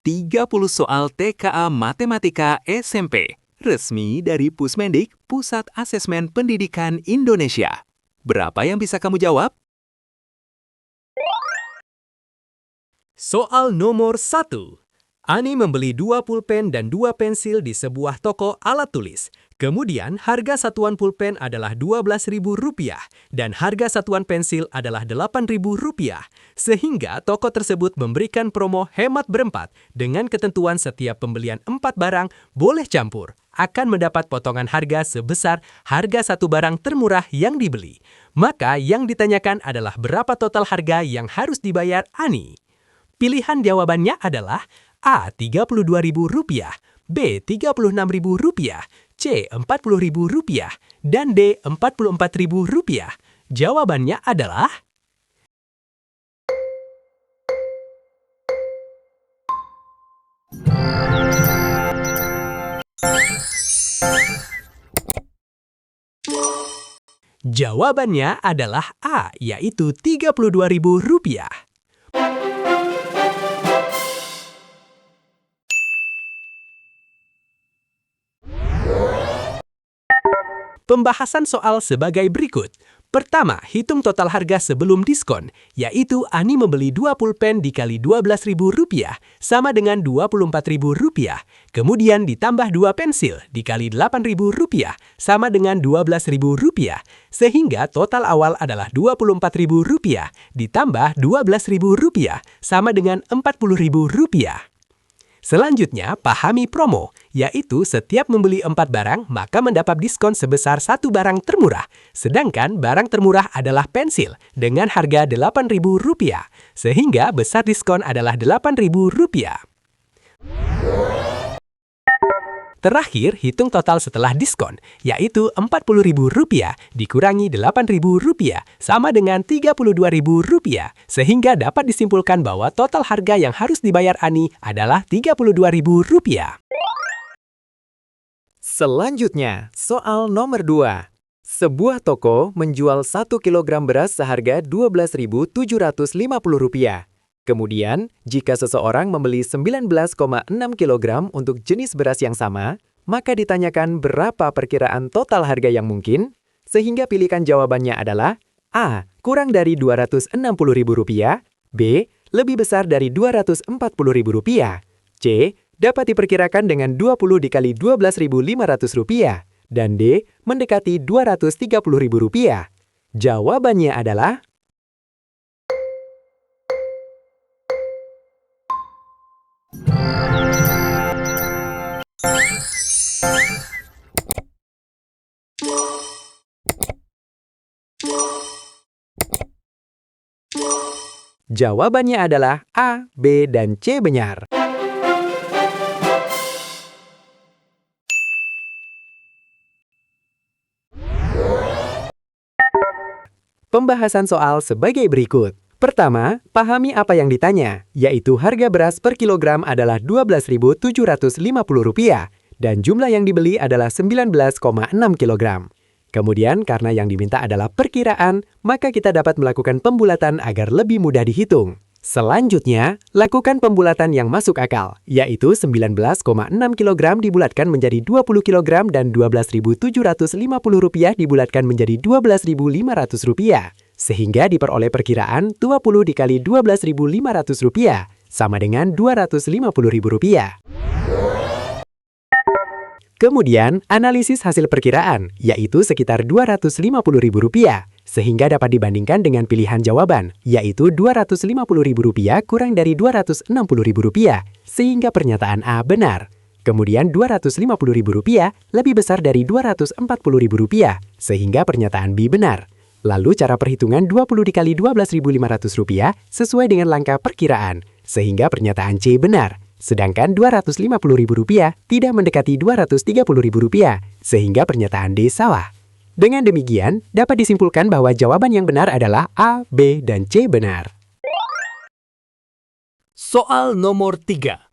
30 soal TKA Matematika SMP, resmi dari Pusmendik, Pusat Asesmen Pendidikan Indonesia. Berapa yang bisa kamu jawab? Soal nomor 1. Ani membeli 2 pulpen dan 2 pensil di sebuah toko alat tulis. Kemudian harga satuan pulpen adalah Rp12.000 dan harga satuan pensil adalah Rp8.000. Sehingga toko tersebut memberikan promo hemat berempat dengan ketentuan setiap pembelian 4 barang boleh campur akan mendapat potongan harga sebesar harga satu barang termurah yang dibeli. Maka yang ditanyakan adalah berapa total harga yang harus dibayar Ani. Pilihan jawabannya adalah A. Rp32.000, B. Rp36.000, C. Rp40.000, dan D. Rp44.000. Jawabannya adalah Jawabannya adalah A, yaitu Rp32.000. Pembahasan soal sebagai berikut. Pertama, hitung total harga sebelum diskon, yaitu Ani membeli 2 pulpen dikali Rp12.000 sama dengan Rp24.000. Kemudian ditambah 2 pensil dikali Rp8.000 sama dengan Rp12.000. Sehingga total awal adalah Rp24.000 ditambah Rp12.000 sama dengan Rp40.000. Selanjutnya, pahami promo, yaitu setiap membeli 4 barang, maka mendapat diskon sebesar satu barang termurah. Sedangkan barang termurah adalah pensil dengan harga Rp8.000, sehingga besar diskon adalah Rp8.000. Terakhir, hitung total setelah diskon, yaitu Rp40.000 dikurangi Rp8.000 sama dengan Rp32.000, sehingga dapat disimpulkan bahwa total harga yang harus dibayar Ani adalah Rp32.000. Selanjutnya, soal nomor 2. Sebuah toko menjual 1 kg beras seharga Rp12.750. Kemudian, jika seseorang membeli 19,6 kg untuk jenis beras yang sama, maka ditanyakan berapa perkiraan total harga yang mungkin, sehingga pilihan jawabannya adalah A. Kurang dari Rp260.000, B. Lebih besar dari Rp240.000, C. Dapat diperkirakan dengan 20 dikali Rp12.500, dan D. Mendekati Rp230.000. Jawabannya adalah Jawabannya adalah A, B, dan C benar. Pembahasan soal sebagai berikut. Pertama, pahami apa yang ditanya, yaitu harga beras per kilogram adalah Rp12.750 dan jumlah yang dibeli adalah 19,6 kg. Kemudian, karena yang diminta adalah perkiraan, maka kita dapat melakukan pembulatan agar lebih mudah dihitung. Selanjutnya, lakukan pembulatan yang masuk akal, yaitu 19,6 kg dibulatkan menjadi 20 kg dan Rp12.750 dibulatkan menjadi Rp12.500. Sehingga diperoleh perkiraan 20 dikali Rp12.500 sama dengan Rp250.000. Kemudian, analisis hasil perkiraan, yaitu sekitar Rp250.000, sehingga dapat dibandingkan dengan pilihan jawaban, yaitu Rp250.000 kurang dari Rp260.000, sehingga pernyataan A benar. Kemudian Rp250.000 lebih besar dari Rp240.000, sehingga pernyataan B benar. Lalu cara perhitungan 20 dikali Rp12.500 sesuai dengan langkah perkiraan, sehingga pernyataan C benar. Sedangkan Rp250.000 tidak mendekati Rp230.000, sehingga pernyataan D salah. Dengan demikian, dapat disimpulkan bahwa jawaban yang benar adalah A, B, dan C benar. Soal nomor 3.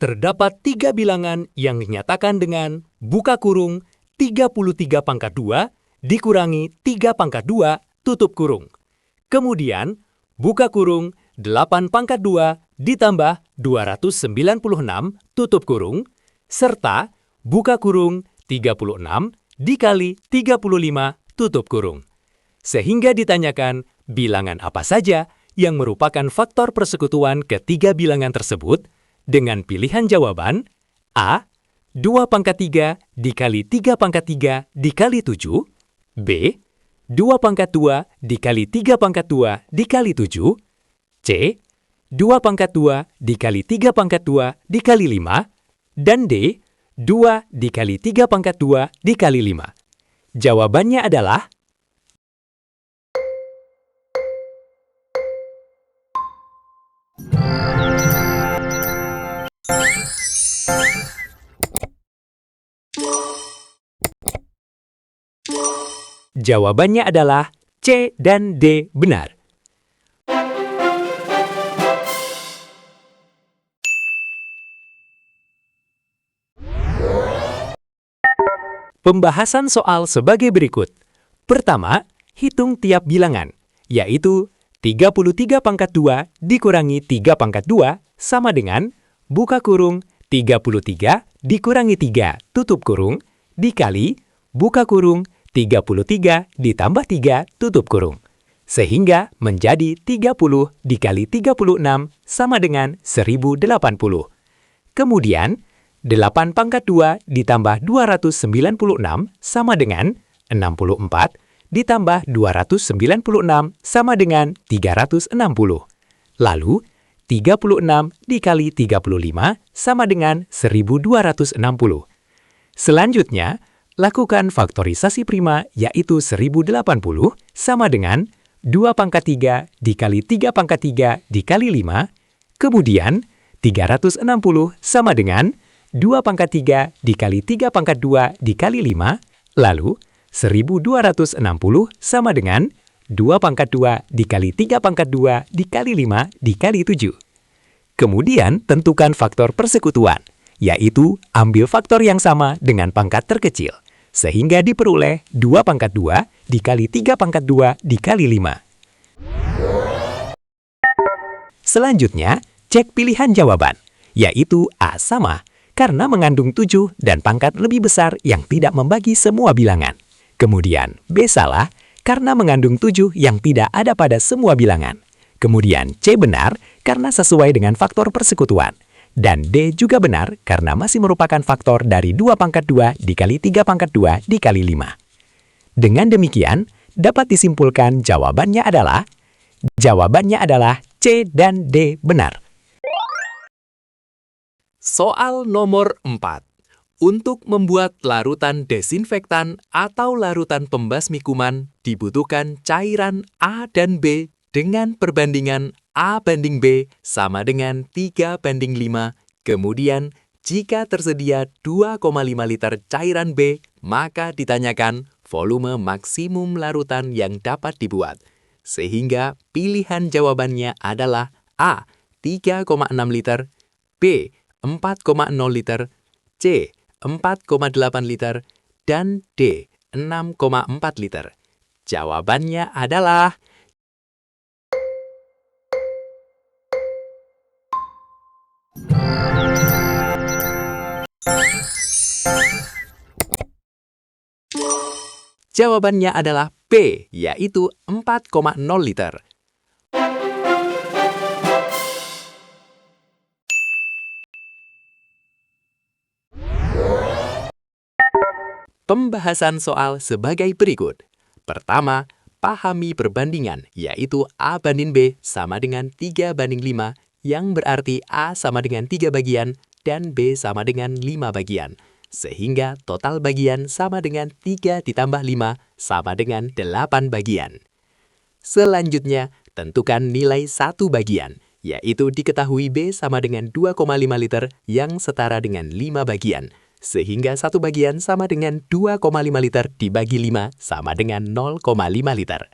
Terdapat 3 bilangan yang dinyatakan dengan buka kurung 33/2 dikurangi 3/2 tutup kurung. Kemudian, buka kurung 8/2 ditambah 296 tutup kurung, serta buka kurung 36 dikali 35 tutup kurung. Sehingga ditanyakan bilangan apa saja yang merupakan faktor persekutuan ketiga bilangan tersebut dengan pilihan jawaban A. 2 pangkat 3 dikali 3 pangkat 3 dikali 7, B. 2 pangkat 2 dikali 3 pangkat 2 dikali 7, C. 2 pangkat 2 dikali 3 pangkat 2 dikali 5, dan D. 2 dikali 3 pangkat 2 dikali 5. Jawabannya adalah Jawabannya adalah C dan D benar. Pembahasan soal sebagai berikut. Pertama, hitung tiap bilangan, yaitu 33 pangkat 2 dikurangi 3 pangkat 2 sama dengan buka kurung 33 dikurangi 3 tutup kurung dikali buka kurung 33 ditambah 3 tutup kurung. Sehingga menjadi 30 dikali 36 sama dengan 1080. Kemudian, 8 pangkat 2 ditambah 296 sama dengan 64 ditambah 296 sama dengan 360. Lalu, 36 dikali 35 sama dengan 1260. Selanjutnya, lakukan faktorisasi prima yaitu 1080 sama dengan 2 pangkat 3 dikali 3 pangkat 3 dikali 5, kemudian 360 sama dengan 2 pangkat 3 dikali 3 pangkat 2 dikali 5, lalu 1260 sama dengan 2 pangkat 2 dikali 3 pangkat 2 dikali 5 dikali 7. Kemudian tentukan faktor persekutuan, yaitu ambil faktor yang sama dengan pangkat terkecil, sehingga diperoleh 2 pangkat 2 dikali 3 pangkat 2 dikali 5. Selanjutnya, cek pilihan jawaban, yaitu A sama, karena mengandung 7 dan pangkat lebih besar yang tidak membagi semua bilangan. Kemudian, B salah, karena mengandung 7 yang tidak ada pada semua bilangan. Kemudian, C benar, karena sesuai dengan faktor persekutuan. Dan D juga benar karena masih merupakan faktor dari 2 pangkat 2 dikali 3 pangkat 2 dikali 5. Dengan demikian, dapat disimpulkan jawabannya adalah C dan D benar. Soal nomor 4. Untuk membuat larutan desinfektan atau larutan pembasmi kuman, dibutuhkan cairan A dan B dengan perbandingan A banding B sama dengan 3:5. Kemudian, jika tersedia 2,5 liter cairan B, maka ditanyakan volume maksimum larutan yang dapat dibuat. Sehingga pilihan jawabannya adalah A. 3,6 liter, B. 4,0 liter, C. 4,8 liter, dan D. 6,4 liter. Jawabannya adalah Jawabannya adalah B, yaitu 4,0 liter. Pembahasan soal sebagai berikut. Pertama, pahami perbandingan, yaitu A banding B sama dengan 3:5, yang berarti A sama dengan 3 bagian dan B sama dengan 5 bagian. Sehingga total bagian sama dengan 3 ditambah 5 sama dengan 8 bagian. Selanjutnya, tentukan nilai 1 bagian, yaitu diketahui B sama dengan 2,5 liter yang setara dengan 5 bagian. Sehingga 1 bagian sama dengan 2,5 liter dibagi 5 sama dengan 0,5 liter.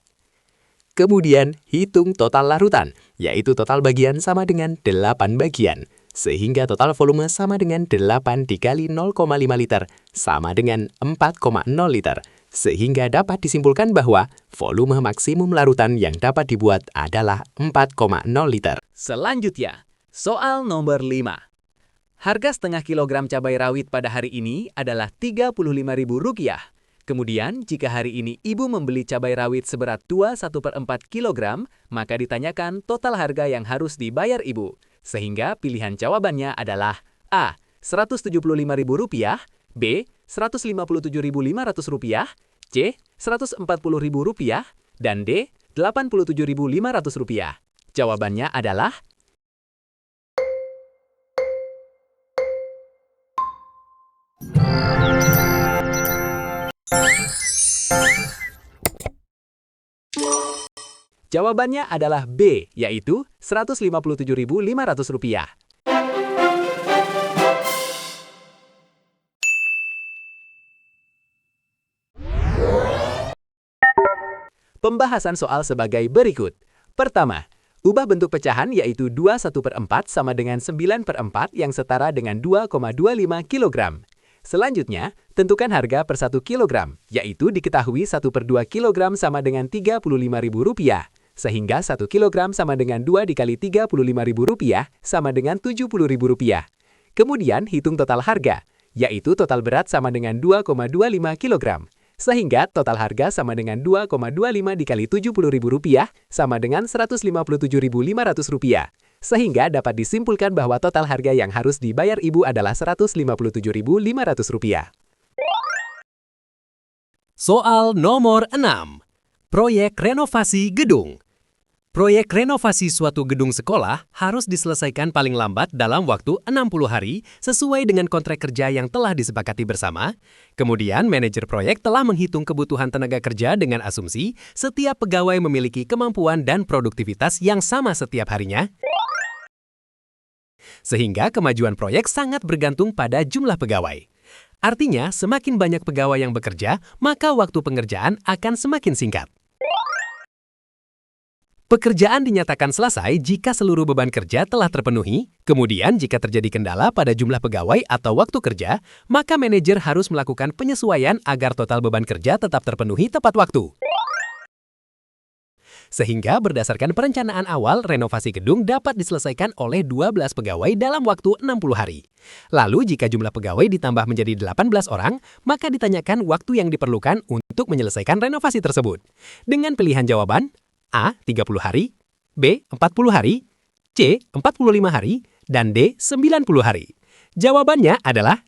Kemudian, hitung total larutan, yaitu total bagian sama dengan 8 bagian. Sehingga total volume sama dengan 8 dikali 0,5 liter, sama dengan 4,0 liter. Sehingga dapat disimpulkan bahwa volume maksimum larutan yang dapat dibuat adalah 4,0 liter. Selanjutnya, Soal nomor 5. Harga setengah kilogram cabai rawit pada hari ini adalah Rp35.000. Kemudian, jika hari ini ibu membeli cabai rawit seberat 2/1/4 kilogram, maka ditanyakan total harga yang harus dibayar ibu. Sehingga pilihan jawabannya adalah A. Rp175.000, B. Rp157.500, C. Rp140.000, dan D. Rp87.500. Jawabannya adalah Jawabannya adalah B, yaitu Rp157.500. Pembahasan soal sebagai berikut. Pertama, ubah bentuk pecahan yaitu 2/1/4 sama dengan 9/4 yang setara dengan 2,25 kg. Selanjutnya, tentukan harga per 1 kg, yaitu diketahui 1/2 kg sama dengan Rp35.000, sehingga 1 kg sama dengan 2 dikali Rp35.000 sama dengan Rp70.000. Kemudian, hitung total harga, yaitu total berat sama dengan 2,25 kg. Sehingga total harga sama dengan 2,25 dikali Rp70.000 sama dengan Rp157.500. Sehingga dapat disimpulkan bahwa total harga yang harus dibayar ibu adalah Rp157.500. Soal nomor 6. Proyek renovasi gedung. Proyek renovasi suatu gedung sekolah harus diselesaikan paling lambat dalam waktu 60 hari sesuai dengan kontrak kerja yang telah disepakati bersama. Kemudian, manajer proyek telah menghitung kebutuhan tenaga kerja dengan asumsi setiap pegawai memiliki kemampuan dan produktivitas yang sama setiap harinya. Sehingga kemajuan proyek sangat bergantung pada jumlah pegawai. Artinya, semakin banyak pegawai yang bekerja, maka waktu pengerjaan akan semakin singkat. Pekerjaan dinyatakan selesai jika seluruh beban kerja telah terpenuhi. Kemudian, jika terjadi kendala pada jumlah pegawai atau waktu kerja, maka manajer harus melakukan penyesuaian agar total beban kerja tetap terpenuhi tepat waktu. Sehingga berdasarkan perencanaan awal, renovasi gedung dapat diselesaikan oleh 12 pegawai dalam waktu 60 hari. Lalu, jika jumlah pegawai ditambah menjadi 18 orang, maka ditanyakan waktu yang diperlukan untuk menyelesaikan renovasi tersebut. Dengan pilihan jawaban A. 30 hari, B. 40 hari, C. 45 hari, dan D. 90 hari. Jawabannya adalah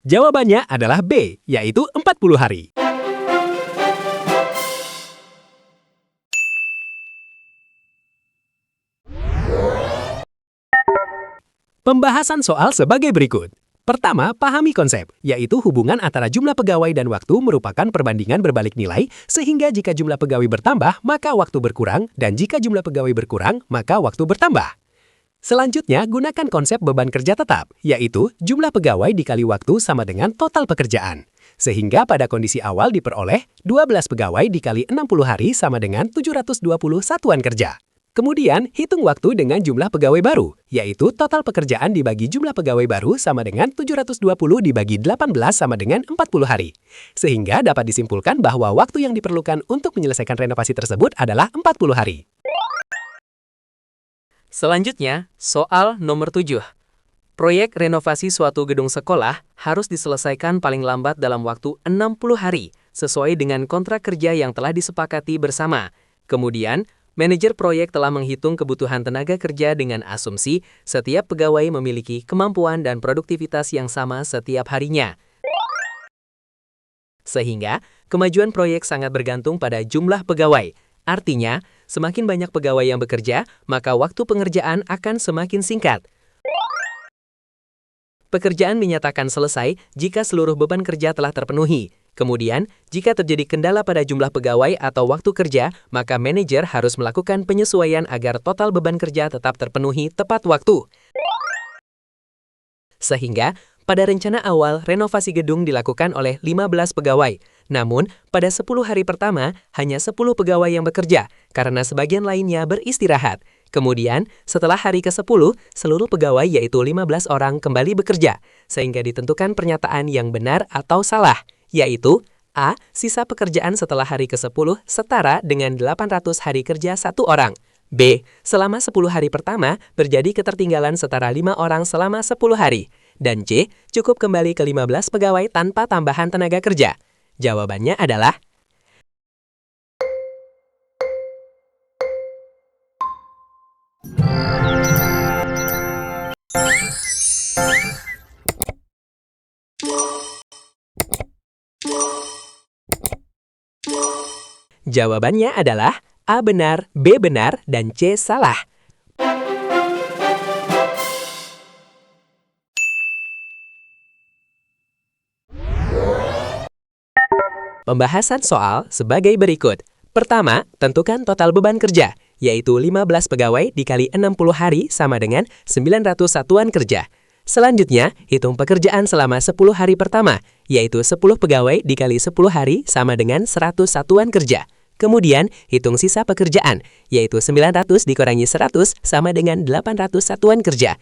Jawabannya adalah B, yaitu 40 hari. Pembahasan soal sebagai berikut. Pertama, pahami konsep, yaitu hubungan antara jumlah pegawai dan waktu merupakan perbandingan berbalik nilai, sehingga jika jumlah pegawai bertambah, maka waktu berkurang, dan jika jumlah pegawai berkurang, maka waktu bertambah. Selanjutnya, gunakan konsep beban kerja tetap, yaitu jumlah pegawai dikali waktu sama dengan total pekerjaan. Sehingga pada kondisi awal diperoleh 12 pegawai dikali 60 hari sama dengan 720 satuan kerja. Kemudian, hitung waktu dengan jumlah pegawai baru, yaitu total pekerjaan dibagi jumlah pegawai baru sama dengan 720 dibagi 18 sama dengan 40 hari. Sehingga dapat disimpulkan bahwa waktu yang diperlukan untuk menyelesaikan renovasi tersebut adalah 40 hari. Selanjutnya, soal nomor 7. Proyek renovasi suatu gedung sekolah harus diselesaikan paling lambat dalam waktu 60 hari, sesuai dengan kontrak kerja yang telah disepakati bersama. Kemudian, manajer proyek telah menghitung kebutuhan tenaga kerja dengan asumsi setiap pegawai memiliki kemampuan dan produktivitas yang sama setiap harinya. Sehingga, kemajuan proyek sangat bergantung pada jumlah pegawai. Artinya, semakin banyak pegawai yang bekerja, maka waktu pengerjaan akan semakin singkat. Pekerjaan dinyatakan selesai jika seluruh beban kerja telah terpenuhi. Kemudian, jika terjadi kendala pada jumlah pegawai atau waktu kerja, maka manajer harus melakukan penyesuaian agar total beban kerja tetap terpenuhi tepat waktu. Sehingga, pada rencana awal, renovasi gedung dilakukan oleh 15 pegawai. Namun, pada 10 hari pertama, hanya 10 pegawai yang bekerja, karena sebagian lainnya beristirahat. Kemudian, setelah hari ke-10, seluruh pegawai yaitu 15 orang kembali bekerja, sehingga ditentukan pernyataan yang benar atau salah, yaitu A. Sisa pekerjaan setelah hari ke-10 setara dengan 800 hari kerja satu orang. B. Selama 10 hari pertama, terjadi ketertinggalan setara 5 orang selama 10 hari. Dan C. Cukup kembali ke 15 pegawai tanpa tambahan tenaga kerja. Jawabannya adalah Jawabannya adalah A benar, B benar, dan C salah. Pembahasan soal sebagai berikut. Pertama, tentukan total beban kerja, yaitu 15 pegawai dikali 60 hari sama dengan 900 satuan kerja. Selanjutnya, hitung pekerjaan selama 10 hari pertama, yaitu 10 pegawai dikali 10 hari sama dengan 100 satuan kerja. Kemudian, hitung sisa pekerjaan, yaitu 900 dikurangi 100 sama dengan 800 satuan kerja.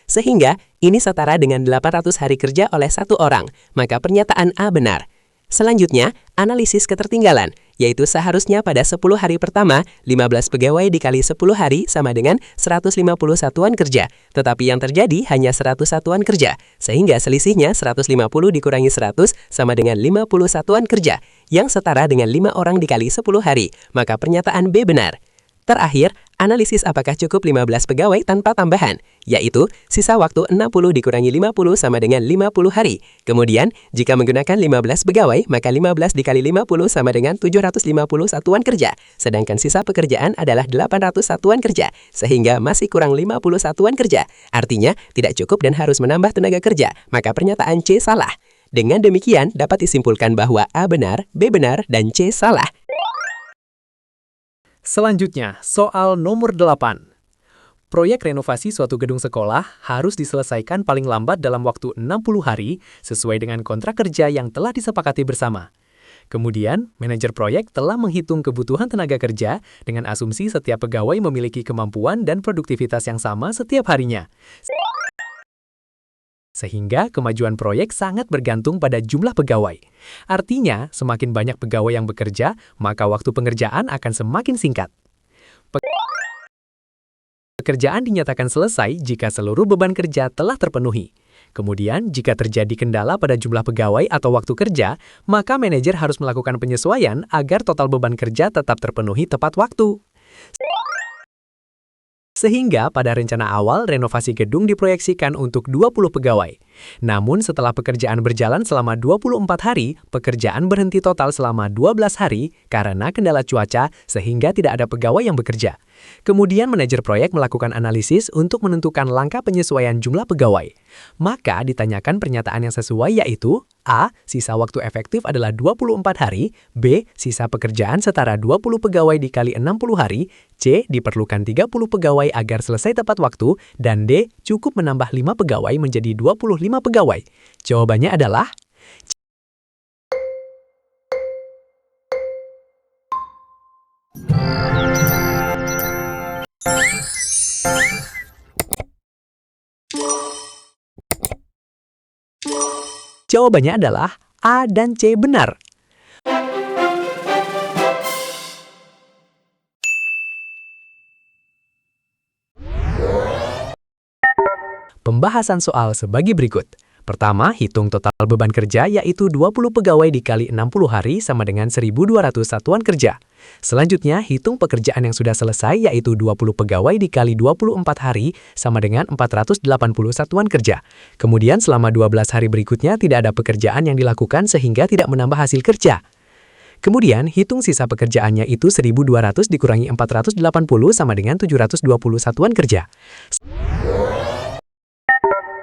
Sehingga, ini setara dengan 800 hari kerja oleh satu orang, maka pernyataan A benar. Selanjutnya, analisis ketertinggalan, yaitu seharusnya pada 10 hari pertama, 15 pegawai dikali 10 hari sama dengan 150 satuan kerja, tetapi yang terjadi hanya 100 satuan kerja, sehingga selisihnya 150 dikurangi 100 sama dengan 50 satuan kerja, yang setara dengan 5 orang dikali 10 hari, maka pernyataan B benar. Terakhir, analisis apakah cukup 15 pegawai tanpa tambahan, yaitu sisa waktu 60 dikurangi 50 sama dengan 50 hari. Kemudian, jika menggunakan 15 pegawai, maka 15 dikali 50 sama dengan 750 satuan kerja, sedangkan sisa pekerjaan adalah 800 satuan kerja, sehingga masih kurang 50 satuan kerja. Artinya, tidak cukup dan harus menambah tenaga kerja, maka pernyataan C salah. Dengan demikian, dapat disimpulkan bahwa A benar, B benar, dan C salah. Selanjutnya, soal nomor 8. Proyek renovasi suatu gedung sekolah harus diselesaikan paling lambat dalam waktu 60 hari sesuai dengan kontrak kerja yang telah disepakati bersama. Kemudian, manajer proyek telah menghitung kebutuhan tenaga kerja dengan asumsi setiap pegawai memiliki kemampuan dan produktivitas yang sama setiap harinya. Sehingga kemajuan proyek sangat bergantung pada jumlah pegawai. Artinya, semakin banyak pegawai yang bekerja, maka waktu pengerjaan akan semakin singkat. Pekerjaan dinyatakan selesai jika seluruh beban kerja telah terpenuhi. Kemudian, jika terjadi kendala pada jumlah pegawai atau waktu kerja, maka manajer harus melakukan penyesuaian agar total beban kerja tetap terpenuhi tepat waktu. Sehingga pada rencana awal renovasi gedung diproyeksikan untuk 20 pegawai. Namun setelah pekerjaan berjalan selama 24 hari, pekerjaan berhenti total selama 12 hari karena kendala cuaca sehingga tidak ada pegawai yang bekerja. Kemudian manajer proyek melakukan analisis untuk menentukan langkah penyesuaian jumlah pegawai. Maka ditanyakan pernyataan yang sesuai yaitu A. Sisa waktu efektif adalah 24 hari, B. Sisa pekerjaan setara 20 pegawai dikali 60 hari, C. Diperlukan 30 pegawai agar selesai tepat waktu, dan D. Cukup menambah 5 pegawai menjadi 25 pegawai. Jawabannya adalah Jawabannya adalah A dan C benar. Pembahasan soal sebagai berikut. Pertama, hitung total beban kerja yaitu 20 pegawai dikali 60 hari sama dengan 1.200 satuan kerja. Selanjutnya, hitung pekerjaan yang sudah selesai yaitu 20 pegawai dikali 24 hari sama dengan 480 satuan kerja. Kemudian selama 12 hari berikutnya tidak ada pekerjaan yang dilakukan sehingga tidak menambah hasil kerja. Kemudian, hitung sisa pekerjaannya itu 1.200 dikurangi 480 sama dengan 720 satuan kerja.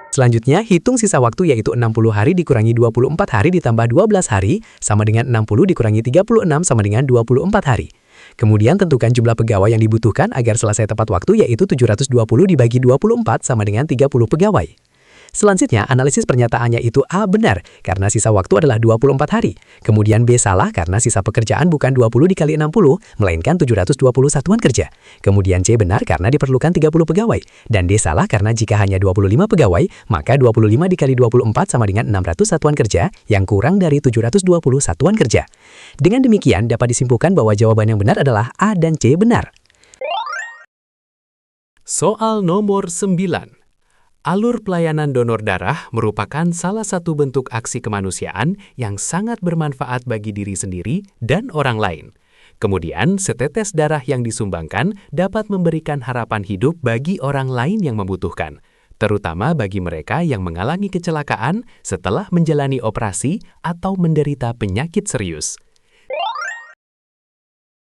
Selanjutnya, hitung sisa waktu yaitu 60 hari dikurangi 24 hari ditambah 12 hari sama dengan 60 dikurangi 36 sama dengan 24 hari. Kemudian tentukan jumlah pegawai yang dibutuhkan agar selesai tepat waktu yaitu 720 dibagi 24 sama dengan 30 pegawai. Selanjutnya, analisis pernyataannya itu A benar, karena sisa waktu adalah 24 hari. Kemudian B salah karena sisa pekerjaan bukan 20 dikali 60, melainkan 720 satuan kerja. Kemudian C benar karena diperlukan 30 pegawai. Dan D salah karena jika hanya 25 pegawai, maka 25 dikali 24 sama dengan 600 satuan kerja, yang kurang dari 720 satuan kerja. Dengan demikian, dapat disimpulkan bahwa jawaban yang benar adalah A dan C benar. Soal nomor 9. Alur pelayanan donor darah merupakan salah satu bentuk aksi kemanusiaan yang sangat bermanfaat bagi diri sendiri dan orang lain. Kemudian, setetes darah yang disumbangkan dapat memberikan harapan hidup bagi orang lain yang membutuhkan, terutama bagi mereka yang mengalami kecelakaan setelah menjalani operasi atau menderita penyakit serius.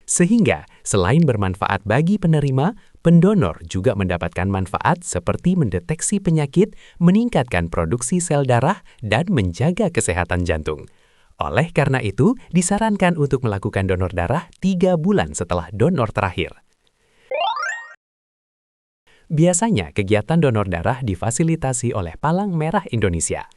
Sehingga, selain bermanfaat bagi penerima, pendonor juga mendapatkan manfaat seperti mendeteksi penyakit, meningkatkan produksi sel darah, dan menjaga kesehatan jantung. Oleh karena itu, disarankan untuk melakukan donor darah 3 bulan setelah donor terakhir. Biasanya, kegiatan donor darah difasilitasi oleh Palang Merah Indonesia.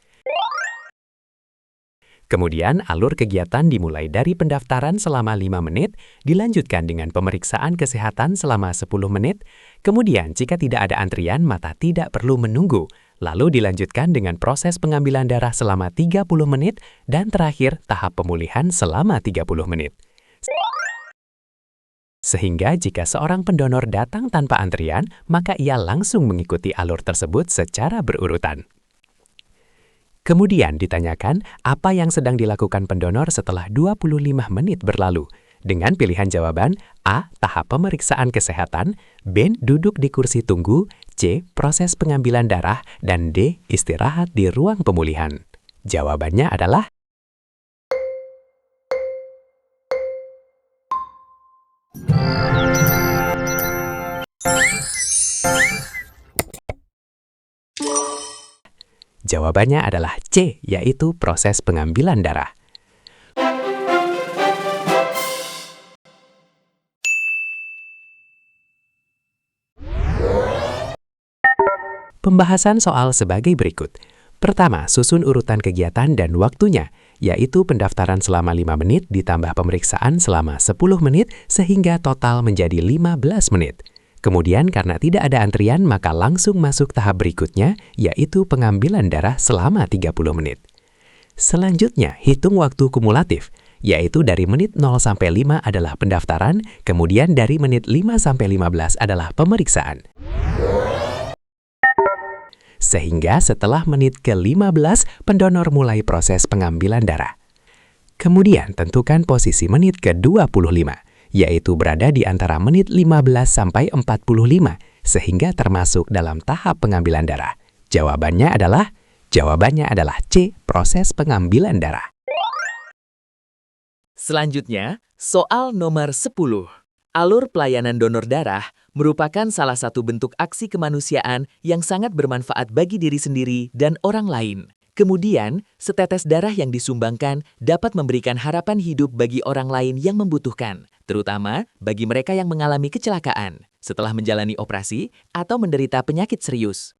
Kemudian, alur kegiatan dimulai dari pendaftaran selama 5 menit, dilanjutkan dengan pemeriksaan kesehatan selama 10 menit, kemudian jika tidak ada antrian maka tidak perlu menunggu, lalu dilanjutkan dengan proses pengambilan darah selama 30 menit, dan terakhir tahap pemulihan selama 30 menit. Sehingga jika seorang pendonor datang tanpa antrian, maka ia langsung mengikuti alur tersebut secara berurutan. Kemudian ditanyakan apa yang sedang dilakukan pendonor setelah 25 menit berlalu, dengan pilihan jawaban A. Tahap pemeriksaan kesehatan, B. Duduk di kursi tunggu, C. Proses pengambilan darah, dan D. Istirahat di ruang pemulihan. Jawabannya adalah Jawabannya adalah C, yaitu proses pengambilan darah. Pembahasan soal sebagai berikut. Pertama, susun urutan kegiatan dan waktunya, yaitu pendaftaran selama 5 menit ditambah pemeriksaan selama 10 menit sehingga total menjadi 15 menit. Kemudian karena tidak ada antrian maka langsung masuk tahap berikutnya, yaitu pengambilan darah selama 30 menit. Selanjutnya, hitung waktu kumulatif, yaitu dari menit 0 sampai 5 adalah pendaftaran, kemudian dari menit 5 sampai 15 adalah pemeriksaan. Sehingga setelah menit ke-15, pendonor mulai proses pengambilan darah. Kemudian tentukan posisi menit ke-25. Yaitu berada di antara menit 15 sampai 45, sehingga termasuk dalam tahap pengambilan darah. Jawabannya adalah C, proses pengambilan darah. Selanjutnya, soal nomor 10. Alur pelayanan donor darah merupakan salah satu bentuk aksi kemanusiaan yang sangat bermanfaat bagi diri sendiri dan orang lain. Kemudian, setetes darah yang disumbangkan dapat memberikan harapan hidup bagi orang lain yang membutuhkan, terutama bagi mereka yang mengalami kecelakaan setelah menjalani operasi atau menderita penyakit serius.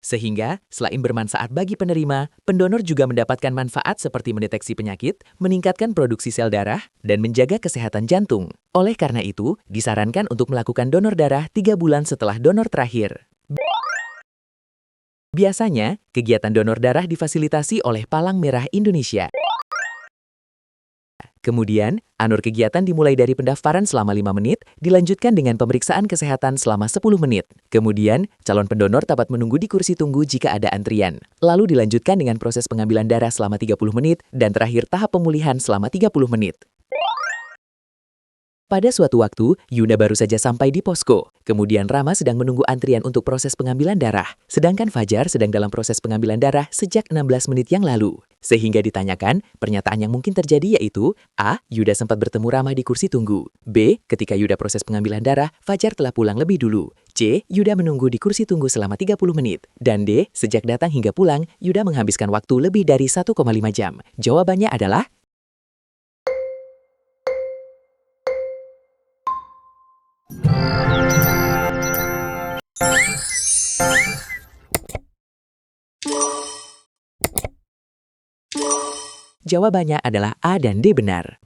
Sehingga, selain bermanfaat bagi penerima, pendonor juga mendapatkan manfaat seperti mendeteksi penyakit, meningkatkan produksi sel darah, dan menjaga kesehatan jantung. Oleh karena itu, disarankan untuk melakukan donor darah 3 bulan setelah donor terakhir. Biasanya, kegiatan donor darah difasilitasi oleh Palang Merah Indonesia. Kemudian, alur kegiatan dimulai dari pendaftaran selama 5 menit, dilanjutkan dengan pemeriksaan kesehatan selama 10 menit. Kemudian, calon pendonor dapat menunggu di kursi tunggu jika ada antrian. Lalu dilanjutkan dengan proses pengambilan darah selama 30 menit, dan terakhir tahap pemulihan selama 30 menit. Pada suatu waktu, Yuna baru saja sampai di posko. Kemudian Rama sedang menunggu antrian untuk proses pengambilan darah. Sedangkan Fajar sedang dalam proses pengambilan darah sejak 16 menit yang lalu. Sehingga ditanyakan, pernyataan yang mungkin terjadi yaitu A. Yuda sempat bertemu Rama di kursi tunggu. B. Ketika Yuda proses pengambilan darah, Fajar telah pulang lebih dulu. C. Yuda menunggu di kursi tunggu selama 30 menit. Dan D. Sejak datang hingga pulang, Yuda menghabiskan waktu lebih dari 1,5 jam. Jawabannya adalah Jawabannya adalah A dan D benar.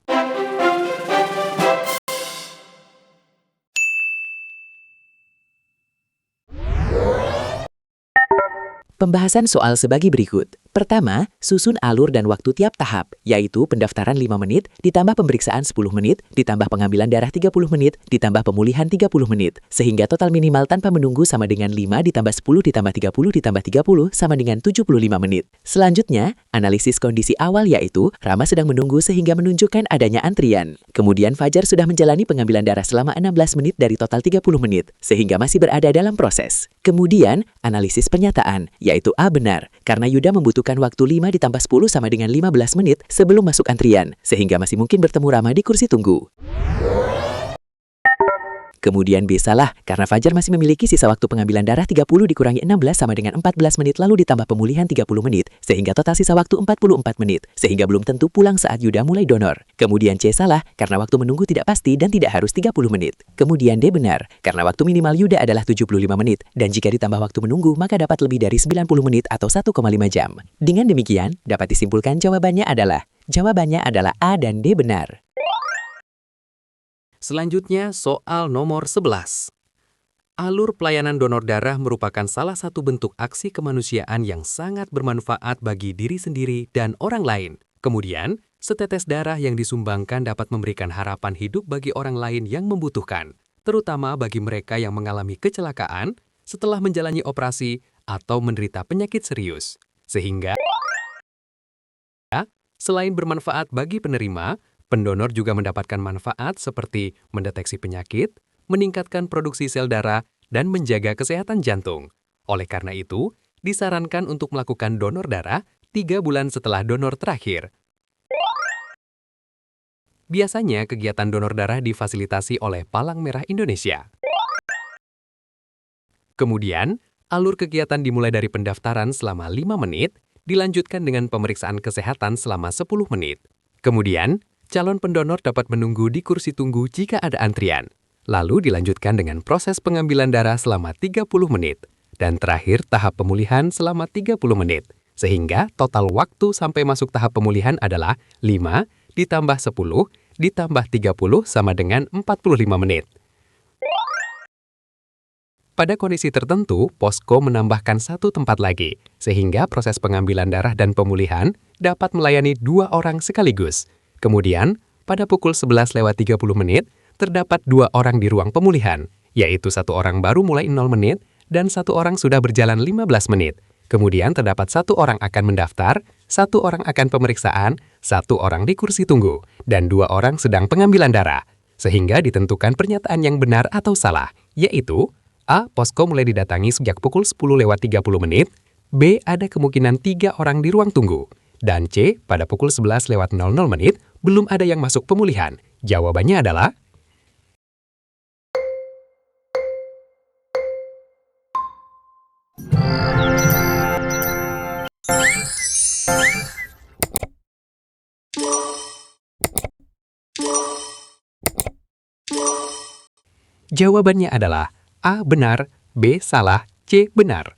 Pembahasan soal sebagai berikut. Pertama, susun alur dan waktu tiap tahap, yaitu pendaftaran 5 menit, ditambah pemeriksaan 10 menit, ditambah pengambilan darah 30 menit, ditambah pemulihan 30 menit, sehingga total minimal tanpa menunggu sama dengan 5 ditambah 10 ditambah 30 ditambah 30 sama dengan 75 menit. Selanjutnya, analisis kondisi awal yaitu Rama sedang menunggu sehingga menunjukkan adanya antrian. Kemudian Fajar sudah menjalani pengambilan darah selama 16 menit dari total 30 menit, sehingga masih berada dalam proses. Kemudian, analisis pernyataan, yaitu A benar, karena Yuda membutuhkan waktu 5 ditambah 10 sama dengan 15 menit sebelum masuk antrian, sehingga masih mungkin bertemu Rama di kursi tunggu. Kemudian B salah, karena Fajar masih memiliki sisa waktu pengambilan darah 30 dikurangi 16 sama dengan 14 menit lalu ditambah pemulihan 30 menit, sehingga total sisa waktu 44 menit, sehingga belum tentu pulang saat Yuda mulai donor. Kemudian C salah, karena waktu menunggu tidak pasti dan tidak harus 30 menit. Kemudian D benar, karena waktu minimal Yuda adalah 75 menit, dan jika ditambah waktu menunggu maka dapat lebih dari 90 menit atau 1,5 jam. Dengan demikian, dapat disimpulkan jawabannya adalah A dan D benar. Selanjutnya, soal nomor 11. Alur pelayanan donor darah merupakan salah satu bentuk aksi kemanusiaan yang sangat bermanfaat bagi diri sendiri dan orang lain. Kemudian, setetes darah yang disumbangkan dapat memberikan harapan hidup bagi orang lain yang membutuhkan, terutama bagi mereka yang mengalami kecelakaan setelah menjalani operasi atau menderita penyakit serius. Sehingga, selain bermanfaat bagi penerima, pendonor juga mendapatkan manfaat seperti mendeteksi penyakit, meningkatkan produksi sel darah, dan menjaga kesehatan jantung. Oleh karena itu, disarankan untuk melakukan donor darah 3 bulan setelah donor terakhir. Biasanya, kegiatan donor darah difasilitasi oleh Palang Merah Indonesia. Kemudian, alur kegiatan dimulai dari pendaftaran selama 5 menit, dilanjutkan dengan pemeriksaan kesehatan selama 10 menit. Kemudian, calon pendonor dapat menunggu di kursi tunggu jika ada antrian. Lalu dilanjutkan dengan proses pengambilan darah selama 30 menit. Dan terakhir tahap pemulihan selama 30 menit. Sehingga total waktu sampai masuk tahap pemulihan adalah 5 ditambah 10 ditambah 30 sama dengan 45 menit. Pada kondisi tertentu, posko menambahkan 1 tempat lagi. Sehingga proses pengambilan darah dan pemulihan dapat melayani 2 orang sekaligus. Kemudian, pada pukul 11:30 menit, terdapat 2 orang di ruang pemulihan, yaitu 1 orang baru mulai 0 menit dan 1 orang sudah berjalan 15 menit. Kemudian terdapat 1 orang akan mendaftar, 1 orang akan pemeriksaan, 1 orang di kursi tunggu, dan 2 orang sedang pengambilan darah. Sehingga ditentukan pernyataan yang benar atau salah, yaitu A. Posko mulai didatangi sejak pukul 10:30 menit, B. Ada kemungkinan 3 orang di ruang tunggu, dan C. Pada pukul 11:00 menit, belum ada yang masuk pemulihan. Jawabannya adalah Jawabannya adalah A. Benar, B. Salah, C. Benar.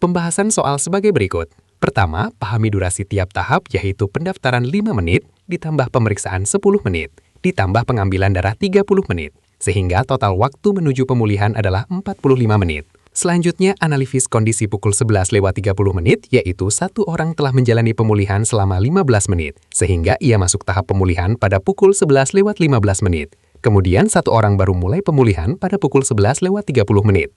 Pembahasan soal sebagai berikut. Pertama, pahami durasi tiap tahap yaitu pendaftaran 5 menit, ditambah pemeriksaan 10 menit, ditambah pengambilan darah 30 menit, sehingga total waktu menuju pemulihan adalah 45 menit. Selanjutnya, analisis kondisi pukul 11:30 menit, yaitu 1 orang telah menjalani pemulihan selama 15 menit, sehingga ia masuk tahap pemulihan pada pukul 11:15 menit. Kemudian, 1 orang baru mulai pemulihan pada pukul 11:30 menit.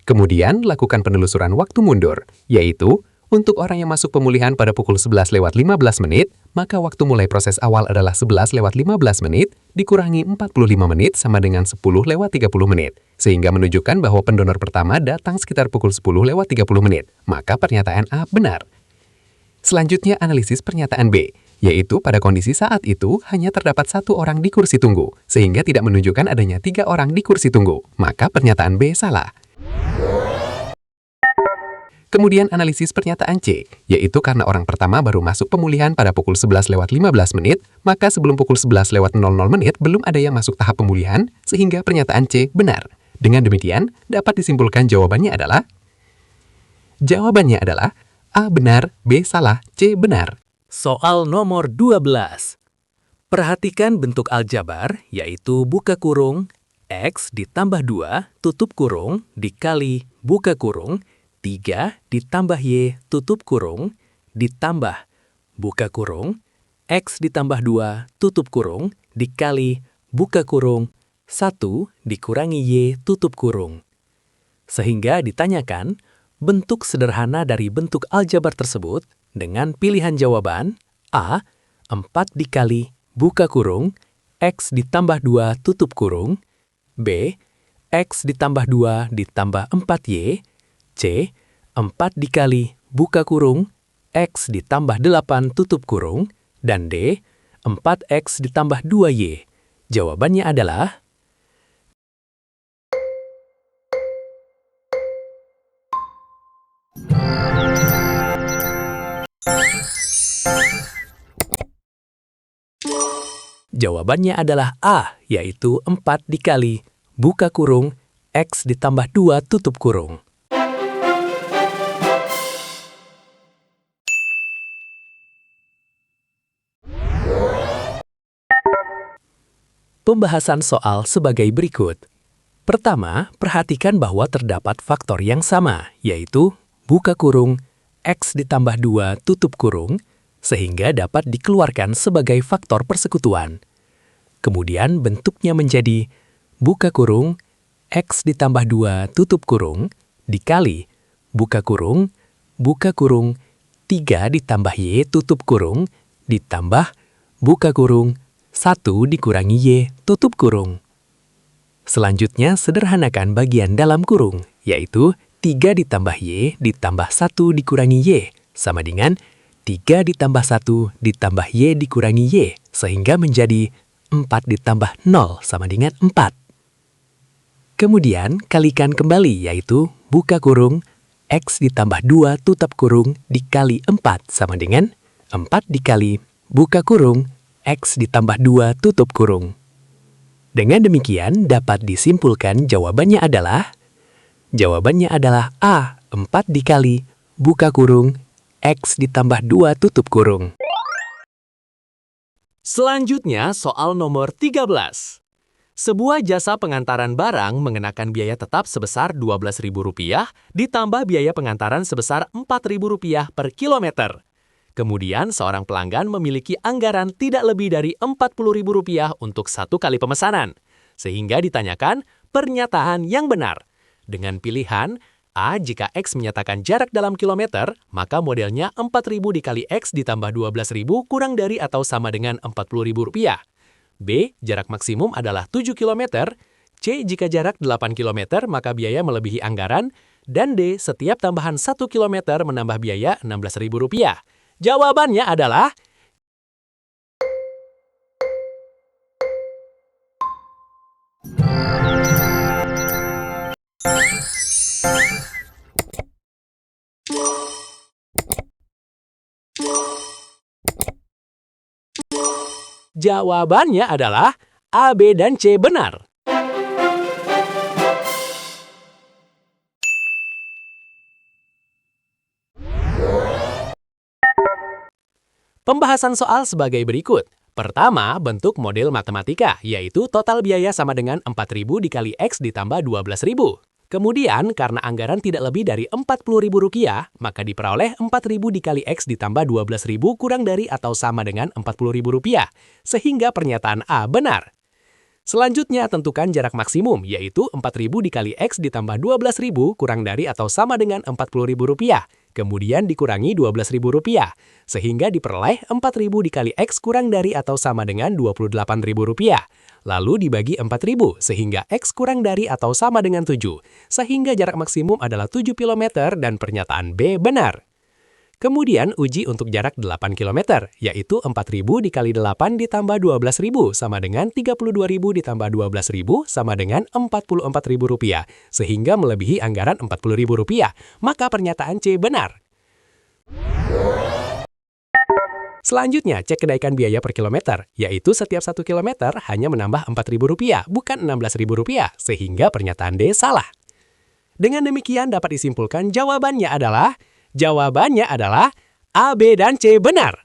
Kemudian, lakukan penelusuran waktu mundur, yaitu untuk orang yang masuk pemulihan pada pukul 11:15 menit, maka waktu mulai proses awal adalah 11:15 menit, dikurangi 45 menit sama dengan 10:30 menit, sehingga menunjukkan bahwa pendonor pertama datang sekitar pukul 10:30 menit, maka pernyataan A benar. Selanjutnya, analisis pernyataan B, yaitu pada kondisi saat itu hanya terdapat 1 orang di kursi tunggu, sehingga tidak menunjukkan adanya 3 orang di kursi tunggu, maka pernyataan B salah. Kemudian analisis pernyataan C, yaitu karena orang pertama baru masuk pemulihan pada pukul 11:15 menit, maka sebelum pukul 11:00 menit belum ada yang masuk tahap pemulihan, sehingga pernyataan C benar. Dengan demikian, dapat disimpulkan jawabannya adalah A benar, B salah, C benar. Soal nomor 12. Perhatikan bentuk aljabar, yaitu buka kurung, X ditambah 2, tutup kurung, dikali buka kurung, 3 ditambah Y tutup kurung, ditambah buka kurung, X ditambah 2 tutup kurung, dikali buka kurung, 1 dikurangi Y tutup kurung. Sehingga ditanyakan, bentuk sederhana dari bentuk aljabar tersebut dengan pilihan jawaban A. 4 dikali buka kurung, X ditambah 2 tutup kurung, B. X ditambah 2 ditambah 4Y, C. 4 dikali buka kurung, X ditambah 8 tutup kurung, dan D. 4X ditambah 2Y. Jawabannya adalah A, yaitu 4 dikali buka kurung, X ditambah 2 tutup kurung. Pembahasan soal sebagai berikut. Pertama, perhatikan bahwa terdapat faktor yang sama, yaitu buka kurung, X ditambah 2 tutup kurung, sehingga dapat dikeluarkan sebagai faktor persekutuan. Kemudian bentuknya menjadi buka kurung, X ditambah 2 tutup kurung, dikali buka kurung, 3 ditambah Y tutup kurung, ditambah buka kurung, 1 dikurangi Y tutup kurung. Selanjutnya sederhanakan bagian dalam kurung, yaitu 3 ditambah Y ditambah 1 dikurangi Y, sama dengan 3 ditambah 1 ditambah Y dikurangi Y, sehingga menjadi 4 ditambah 0 sama dengan 4. Kemudian kalikan kembali, yaitu buka kurung, X ditambah 2 tutup kurung dikali 4 sama dengan 4 dikali buka kurung, X ditambah 2 tutup kurung. Dengan demikian dapat disimpulkan jawabannya adalah A, 4 dikali buka kurung, X ditambah 2 tutup kurung. Selanjutnya soal nomor 13. Sebuah jasa pengantaran barang mengenakan biaya tetap sebesar Rp12.000 ditambah biaya pengantaran sebesar Rp4.000 per kilometer. Kemudian seorang pelanggan memiliki anggaran tidak lebih dari Rp40.000 untuk satu kali pemesanan. Sehingga ditanyakan pernyataan yang benar. Dengan pilihan A, jika X menyatakan jarak dalam kilometer, maka modelnya 4.000 dikali X ditambah 12.000 kurang dari atau sama dengan Rp40.000. B, jarak maksimum adalah 7 km. C, jika jarak 8 km, maka biaya melebihi anggaran. Dan D, setiap tambahan 1 km menambah biaya Rp16.000. Jawabannya adalah A, B, dan C benar. Pembahasan soal sebagai berikut. Pertama, bentuk model matematika, yaitu total biaya sama dengan 4.000 dikali X ditambah 12.000. Kemudian, karena anggaran tidak lebih dari Rp40.000, maka diperoleh 4.000 dikali X ditambah 12.000 kurang dari atau sama dengan Rp40.000, sehingga pernyataan A benar. Selanjutnya, tentukan jarak maksimum, yaitu 4.000 dikali X ditambah 12.000 kurang dari atau sama dengan Rp40.000. Kemudian dikurangi Rp12.000, sehingga diperoleh 4.000 dikali X kurang dari atau sama dengan Rp28.000. Lalu dibagi 4.000, sehingga X kurang dari atau sama dengan 7, sehingga jarak maksimum adalah 7 km dan pernyataan B benar. Kemudian uji untuk jarak 8 km, yaitu 4.000 dikali 8 ditambah 12.000 sama dengan 32.000 ditambah 12.000 sama dengan Rp44.000, sehingga melebihi anggaran Rp40.000. Maka pernyataan C benar. Selanjutnya, cek kenaikan biaya per kilometer, yaitu setiap 1 kilometer hanya menambah Rp4.000, bukan Rp16.000, sehingga pernyataan D salah. Dengan demikian dapat disimpulkan jawabannya adalah A, B, dan C benar.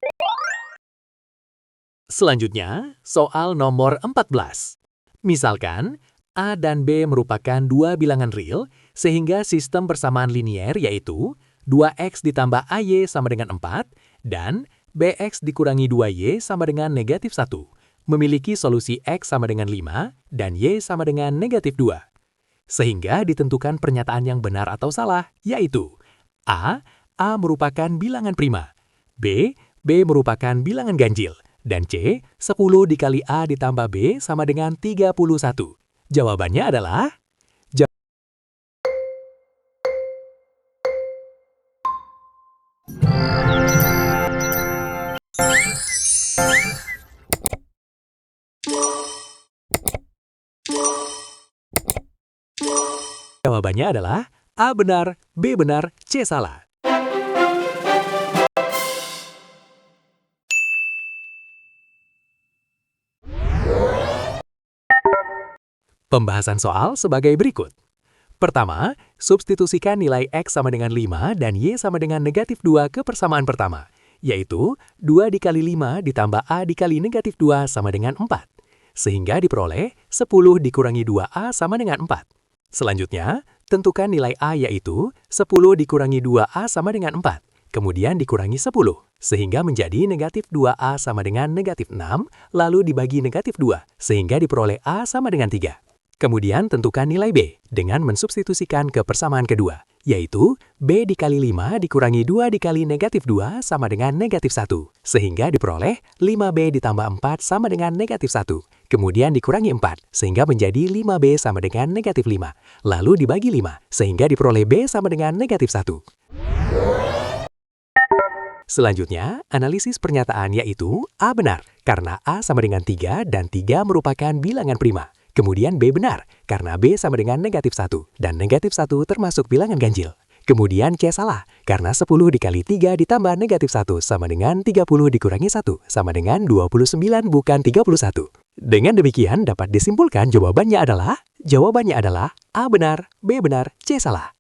Selanjutnya, soal nomor 14. Misalkan, A dan B merupakan dua bilangan real, sehingga sistem persamaan linier yaitu 2x ditambah AY sama dengan 4, dan BX dikurangi 2Y sama dengan negatif 1, memiliki solusi X sama dengan 5, dan Y sama dengan negatif 2. Sehingga ditentukan pernyataan yang benar atau salah, yaitu A merupakan bilangan prima, B merupakan bilangan ganjil, dan C, 10 dikali A ditambah B sama dengan 31. Jawabannya adalah A benar, B benar, C salah. Pembahasan soal sebagai berikut. Pertama, substitusikan nilai X sama dengan 5 dan Y sama dengan negatif 2 ke persamaan pertama, yaitu 2 dikali 5 ditambah A dikali negatif 2 sama dengan 4. Sehingga diperoleh 10 dikurangi 2A sama dengan 4. Selanjutnya, tentukan nilai A yaitu 10 dikurangi 2A sama dengan 4, kemudian dikurangi 10, sehingga menjadi negatif 2A sama dengan negatif 6, lalu dibagi negatif 2, sehingga diperoleh A sama dengan 3. Kemudian tentukan nilai B dengan mensubstitusikan ke persamaan kedua, yaitu B dikali 5 dikurangi 2 dikali negatif 2 sama dengan negatif 1, sehingga diperoleh 5B ditambah 4 sama dengan negatif 1, kemudian dikurangi 4, sehingga menjadi 5B sama dengan negatif 5, lalu dibagi 5, sehingga diperoleh B sama dengan negatif 1. Selanjutnya, analisis pernyataan yaitu A benar, karena A sama dengan 3 dan 3 merupakan bilangan prima. Kemudian B benar, karena B sama dengan negatif 1, dan negatif 1 termasuk bilangan ganjil. Kemudian C salah, karena 10 dikali 3 ditambah negatif 1 sama dengan 30 dikurangi 1 sama dengan 29 bukan 31. Dengan demikian dapat disimpulkan jawabannya adalah A benar, B benar, C salah.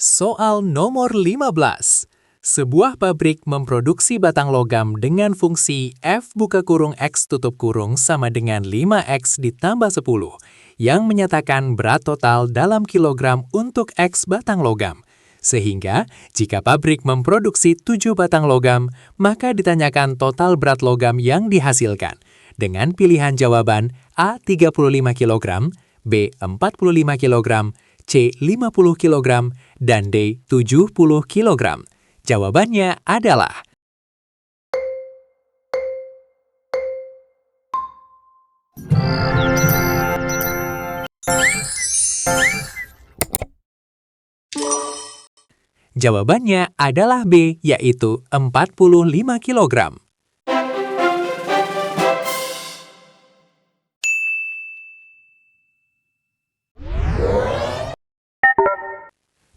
Soal nomor 15. Sebuah pabrik memproduksi batang logam dengan fungsi F buka kurung X tutup kurung sama dengan 5X ditambah 10, yang menyatakan berat total dalam kilogram untuk X batang logam. Sehingga, jika pabrik memproduksi 7 batang logam, maka ditanyakan total berat logam yang dihasilkan, dengan pilihan jawaban A 35 kg, B 45 kg, C 50 kg, dan D 70 kg. Jawabannya adalah B, yaitu 45 kg.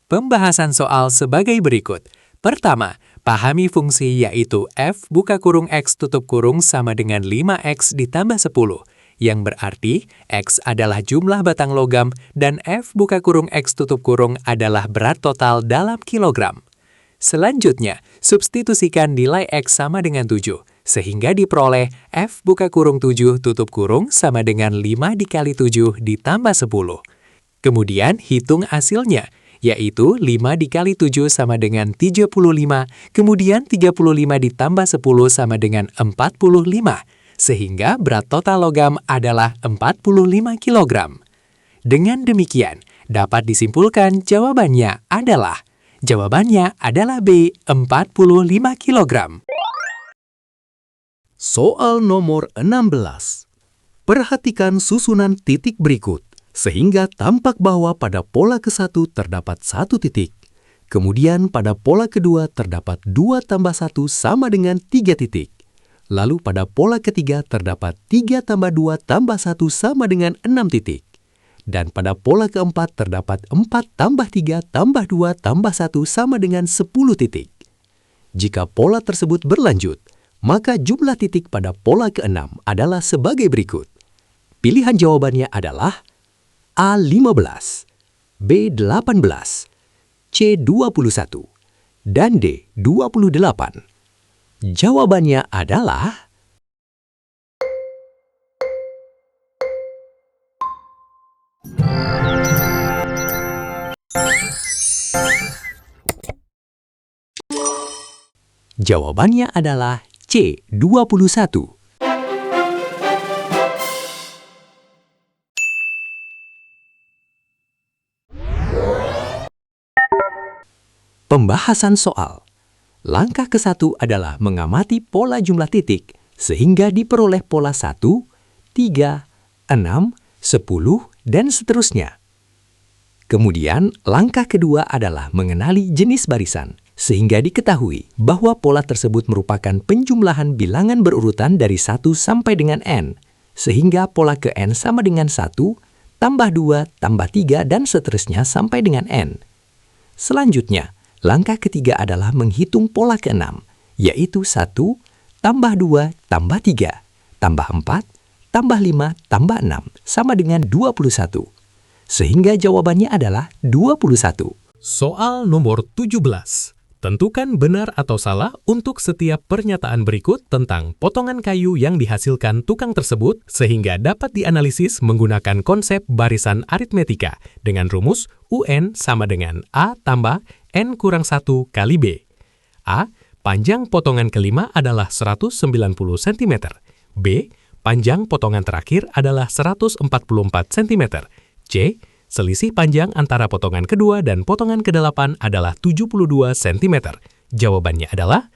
Pembahasan soal sebagai berikut. Pertama, pahami fungsi yaitu F buka kurung X tutup kurung sama dengan 5X ditambah 10, yang berarti X adalah jumlah batang logam dan F buka kurung X tutup kurung adalah berat total dalam kilogram. Selanjutnya, substitusikan nilai X sama dengan 7, sehingga diperoleh F buka kurung 7 tutup kurung sama dengan 5 dikali 7 ditambah 10. Kemudian hitung hasilnya, yaitu 5 dikali 7 sama dengan 35, kemudian 35 ditambah 10 sama dengan 45, sehingga berat total logam adalah 45 kg. Dengan demikian, dapat disimpulkan jawabannya adalah B, 45 kg. Soal nomor 16. Perhatikan susunan titik berikut, sehingga tampak bahwa pada pola ke-1 terdapat satu titik. Kemudian pada pola kedua terdapat 2 tambah 1 sama dengan 3 titik. Lalu pada pola ketiga terdapat 3 tambah 2 tambah 1 sama dengan 6 titik. Dan pada pola keempat terdapat 4 tambah 3 tambah 2 tambah 1 sama dengan 10 titik. Jika pola tersebut berlanjut, maka jumlah titik pada pola ke-6 adalah sebagai berikut. Pilihan jawabannya adalah A15, B18, C21, dan D28. Jawabannya adalah C21. Pembahasan soal. Langkah ke-1 adalah mengamati pola jumlah titik sehingga diperoleh pola 1, 3, 6, 10, dan seterusnya. Kemudian, langkah kedua adalah mengenali jenis barisan sehingga diketahui bahwa pola tersebut merupakan penjumlahan bilangan berurutan dari 1 sampai dengan n, sehingga pola ke n sama dengan 1, tambah 2, tambah 3, dan seterusnya sampai dengan n. Selanjutnya, langkah ketiga adalah menghitung pola ke-6, yaitu 1, tambah 2, tambah 3, tambah 4, tambah 5, tambah 6, sama dengan 21. Sehingga jawabannya adalah 21. Soal nomor 17. Tentukan benar atau salah untuk setiap pernyataan berikut tentang potongan kayu yang dihasilkan tukang tersebut sehingga dapat dianalisis menggunakan konsep barisan aritmetika dengan rumus UN sama dengan A tambah N kurang 1 kali B. A. Panjang potongan kelima adalah 190 cm. B. Panjang potongan terakhir adalah 144 cm. C. Selisih panjang antara potongan kedua dan potongan ke-8 adalah 72 cm. Jawabannya adalah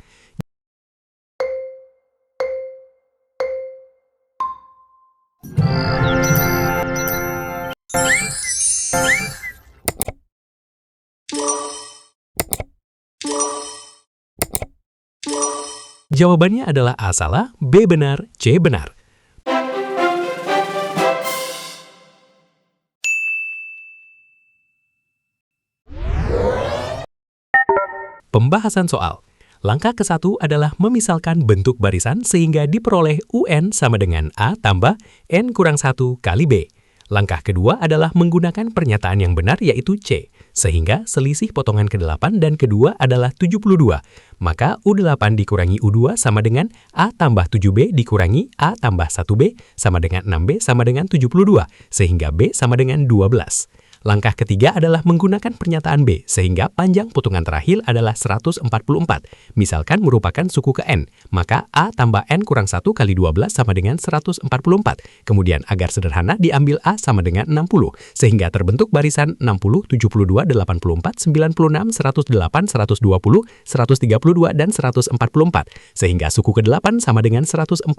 Jawabannya adalah A salah, B benar, C benar. Pembahasan soal. Langkah ke-1 adalah memisalkan bentuk barisan sehingga diperoleh UN sama dengan A tambah N kurang 1 kali B. Langkah kedua adalah menggunakan pernyataan yang benar yaitu C, sehingga selisih potongan ke-8 dan kedua adalah 72. Maka U8 dikurangi U2 sama dengan A tambah 7B dikurangi A tambah 1B sama dengan 6B sama dengan 72, sehingga B sama dengan 12. Langkah ketiga adalah menggunakan pernyataan B, sehingga panjang potongan terakhir adalah 144. Misalkan merupakan suku ke N, maka A tambah N kurang 1 kali 12 sama dengan 144. Kemudian agar sederhana diambil A sama dengan 60, sehingga terbentuk barisan 60, 72, 84, 96, 108, 120, 132, dan 144. Sehingga suku ke-8 sama dengan 144.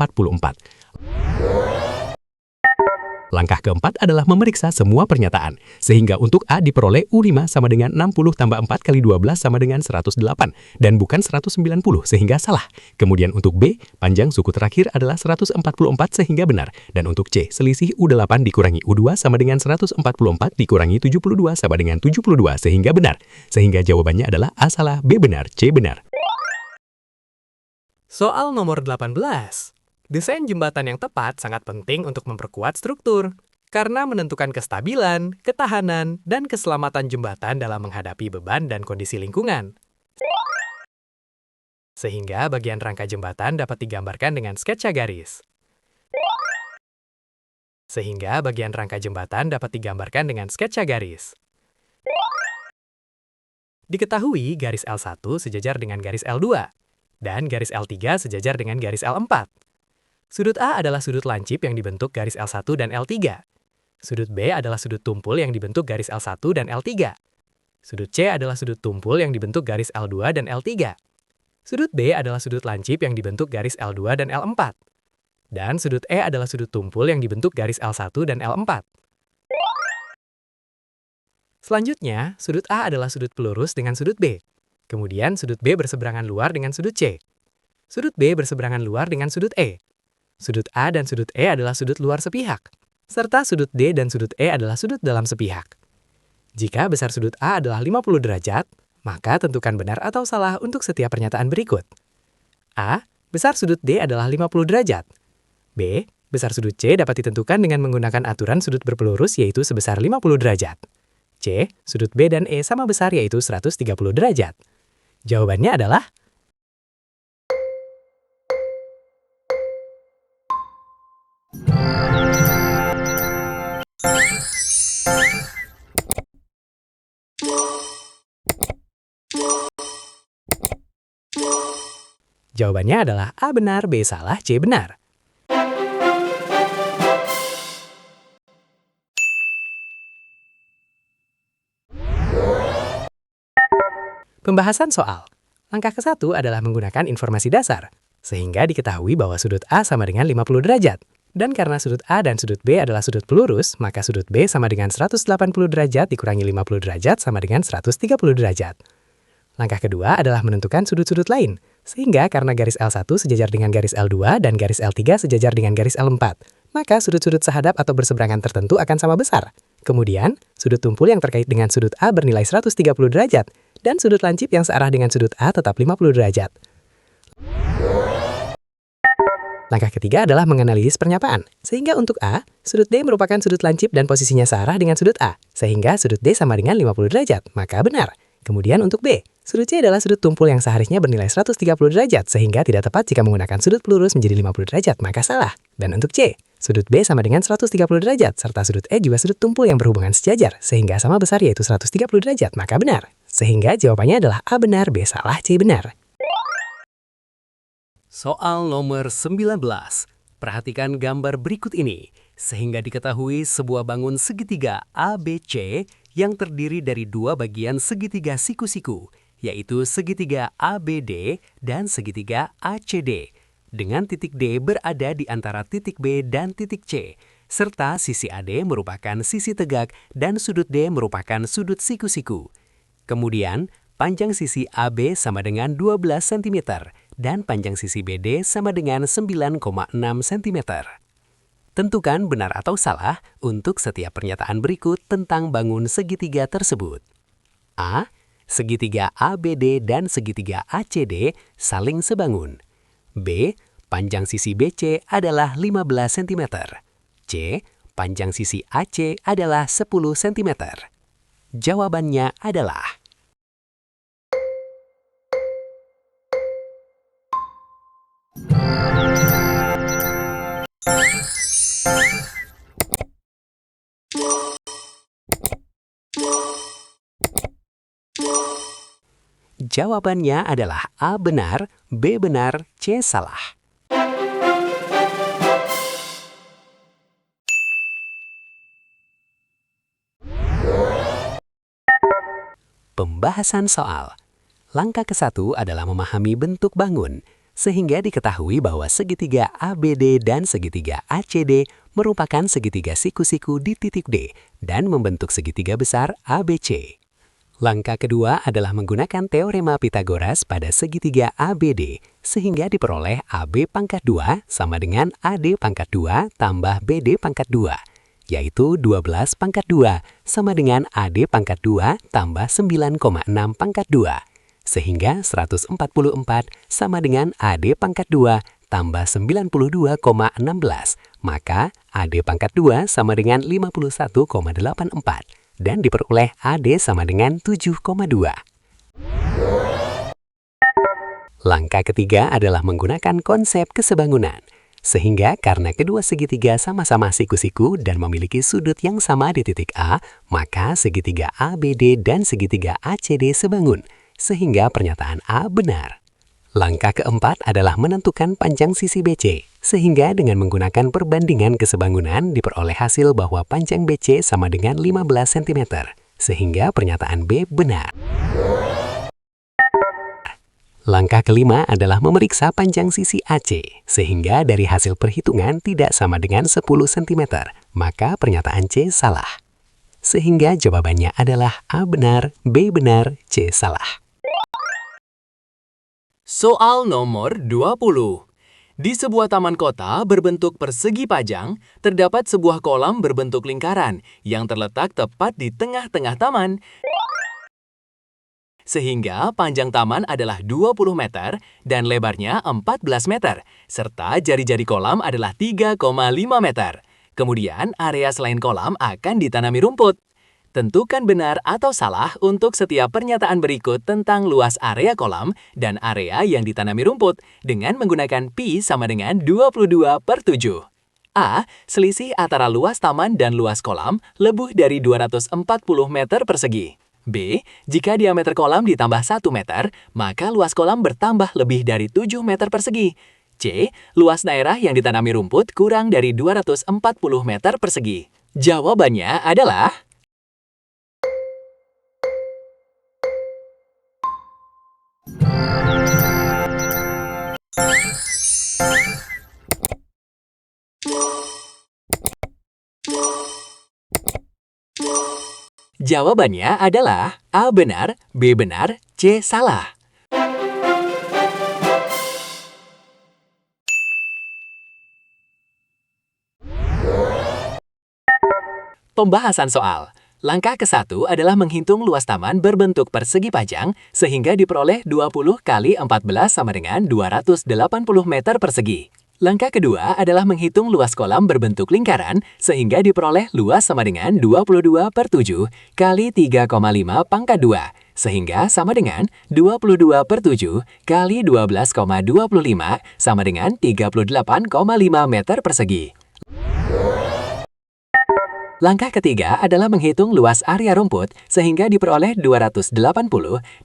Langkah keempat adalah memeriksa semua pernyataan, sehingga untuk A diperoleh U5 sama dengan 60 tambah 4 kali 12 sama dengan 108, dan bukan 190 sehingga salah. Kemudian untuk B, panjang suku terakhir adalah 144 sehingga benar, dan untuk C, selisih U8 dikurangi U2 sama dengan 144 dikurangi 72 sama dengan 72 sehingga benar. Sehingga jawabannya adalah A salah, B benar, C benar. Soal nomor 18. Desain jembatan yang tepat sangat penting untuk memperkuat struktur, karena menentukan kestabilan, ketahanan, dan keselamatan jembatan dalam menghadapi beban dan kondisi lingkungan. Sehingga bagian rangka jembatan dapat digambarkan dengan sketsa garis. Diketahui garis L1 sejajar dengan garis L2, dan garis L3 sejajar dengan garis L4. Sudut A adalah sudut lancip yang dibentuk garis L1 dan L3. Sudut B adalah sudut tumpul yang dibentuk garis L1 dan L3. Sudut C adalah sudut tumpul yang dibentuk garis L2 dan L3. Sudut D adalah sudut lancip yang dibentuk garis L2 dan L4. Dan sudut E adalah sudut tumpul yang dibentuk garis L1 dan L4. Selanjutnya, sudut A adalah sudut pelurus dengan sudut B. Kemudian sudut B berseberangan luar dengan sudut C. Sudut B berseberangan luar dengan sudut E. Sudut A dan sudut E adalah sudut luar sepihak, serta sudut D dan sudut E adalah sudut dalam sepihak. Jika besar sudut A adalah 50 derajat, maka tentukan benar atau salah untuk setiap pernyataan berikut. A. Besar sudut D adalah 50 derajat. B. Besar sudut C dapat ditentukan dengan menggunakan aturan sudut berpelurus yaitu sebesar 50 derajat. C. Sudut B dan E sama besar yaitu 130 derajat. Jawabannya adalah Jawabannya adalah A benar, B salah, C benar. Pembahasan soal. Langkah ke-1 adalah menggunakan informasi dasar, sehingga diketahui bahwa sudut A sama dengan 50 derajat. Dan karena sudut A dan sudut B adalah sudut pelurus, maka sudut B sama dengan 180 derajat dikurangi 50 derajat sama dengan 130 derajat. Langkah kedua adalah menentukan sudut-sudut lain, sehingga karena garis L1 sejajar dengan garis L2 dan garis L3 sejajar dengan garis L4, maka sudut-sudut sehadap atau berseberangan tertentu akan sama besar. Kemudian, sudut tumpul yang terkait dengan sudut A bernilai 130 derajat, dan sudut lancip yang searah dengan sudut A tetap 50 derajat. Langkah ketiga adalah menganalisis pernyataan, sehingga untuk A, sudut D merupakan sudut lancip dan posisinya searah dengan sudut A, sehingga sudut D sama dengan 50 derajat, maka benar. Kemudian untuk B, sudut C adalah sudut tumpul yang seharusnya bernilai 130 derajat, sehingga tidak tepat jika menggunakan sudut pelurus menjadi 50 derajat, maka salah. Dan untuk C, sudut B sama dengan 130 derajat, serta sudut E juga sudut tumpul yang berhubungan sejajar, sehingga sama besar yaitu 130 derajat, maka benar. Sehingga jawabannya adalah A benar, B salah, C benar. Soal nomor 19. Perhatikan gambar berikut ini, sehingga diketahui sebuah bangun segitiga ABC yang terdiri dari dua bagian segitiga siku-siku, yaitu segitiga ABD dan segitiga ACD, dengan titik D berada di antara titik B dan titik C, serta sisi AD merupakan sisi tegak dan sudut D merupakan sudut siku-siku. Kemudian, panjang sisi AB sama dengan 12 cm dan panjang sisi BD sama dengan 9,6 cm. Tentukan benar atau salah untuk setiap pernyataan berikut tentang bangun segitiga tersebut. A. Segitiga ABD dan segitiga ACD saling sebangun. B. Panjang sisi BC adalah 15 cm. C. Panjang sisi AC adalah 10 cm. Jawabannya adalah Jawabannya adalah A benar, B benar, C salah. Pembahasan soal. Langkah ke-1 adalah memahami bentuk bangun, sehingga diketahui bahwa segitiga ABD dan segitiga ACD merupakan segitiga siku-siku di titik D dan membentuk segitiga besar ABC. Langkah kedua adalah menggunakan teorema Pythagoras pada segitiga ABD, sehingga diperoleh AB pangkat 2 sama dengan AD pangkat 2 tambah BD pangkat 2, yaitu 12 pangkat 2 sama dengan AD pangkat 2 tambah 9,6 pangkat 2, sehingga 144 sama dengan AD pangkat 2 tambah 92,16, maka AD pangkat 2 sama dengan 51,84. Dan diperoleh AD sama dengan 7,2. Langkah ketiga adalah menggunakan konsep kesebangunan. Sehingga karena kedua segitiga sama-sama siku-siku dan memiliki sudut yang sama di titik A, maka segitiga ABD dan segitiga ACD sebangun, sehingga pernyataan A benar. Langkah keempat adalah menentukan panjang sisi BC, sehingga dengan menggunakan perbandingan kesebangunan diperoleh hasil bahwa panjang BC sama dengan 15 cm, sehingga pernyataan B benar. Langkah kelima adalah memeriksa panjang sisi AC, sehingga dari hasil perhitungan tidak sama dengan 10 cm, maka pernyataan C salah. Sehingga jawabannya adalah A benar, B benar, C salah. Soal nomor 20. Di sebuah taman kota berbentuk persegi panjang, terdapat sebuah kolam berbentuk lingkaran yang terletak tepat di tengah-tengah taman. Sehingga panjang taman adalah 20 meter dan lebarnya 14 meter, serta jari-jari kolam adalah 3,5 meter. Kemudian, area selain kolam akan ditanami rumput. Tentukan benar atau salah untuk setiap pernyataan berikut tentang luas area kolam dan area yang ditanami rumput dengan menggunakan pi sama dengan 22/7. A. Selisih antara luas taman dan luas kolam lebih dari 240 meter persegi. B. Jika diameter kolam ditambah 1 meter, maka luas kolam bertambah lebih dari 7 meter persegi. C. Luas daerah yang ditanami rumput kurang dari 240 meter persegi. Jawabannya adalah Jawabannya adalah A benar, B benar, C salah. Pembahasan soal. Langkah ke-1 adalah menghitung luas taman berbentuk persegi panjang sehingga diperoleh 20 kali 14 sama dengan 280 meter persegi. Langkah kedua adalah menghitung luas kolam berbentuk lingkaran sehingga diperoleh luas sama dengan 22/7 kali 3,5 pangkat 2 sehingga sama dengan 22/7 kali 12,25 sama dengan 38,5 meter persegi. Langkah ketiga adalah menghitung luas area rumput sehingga diperoleh 280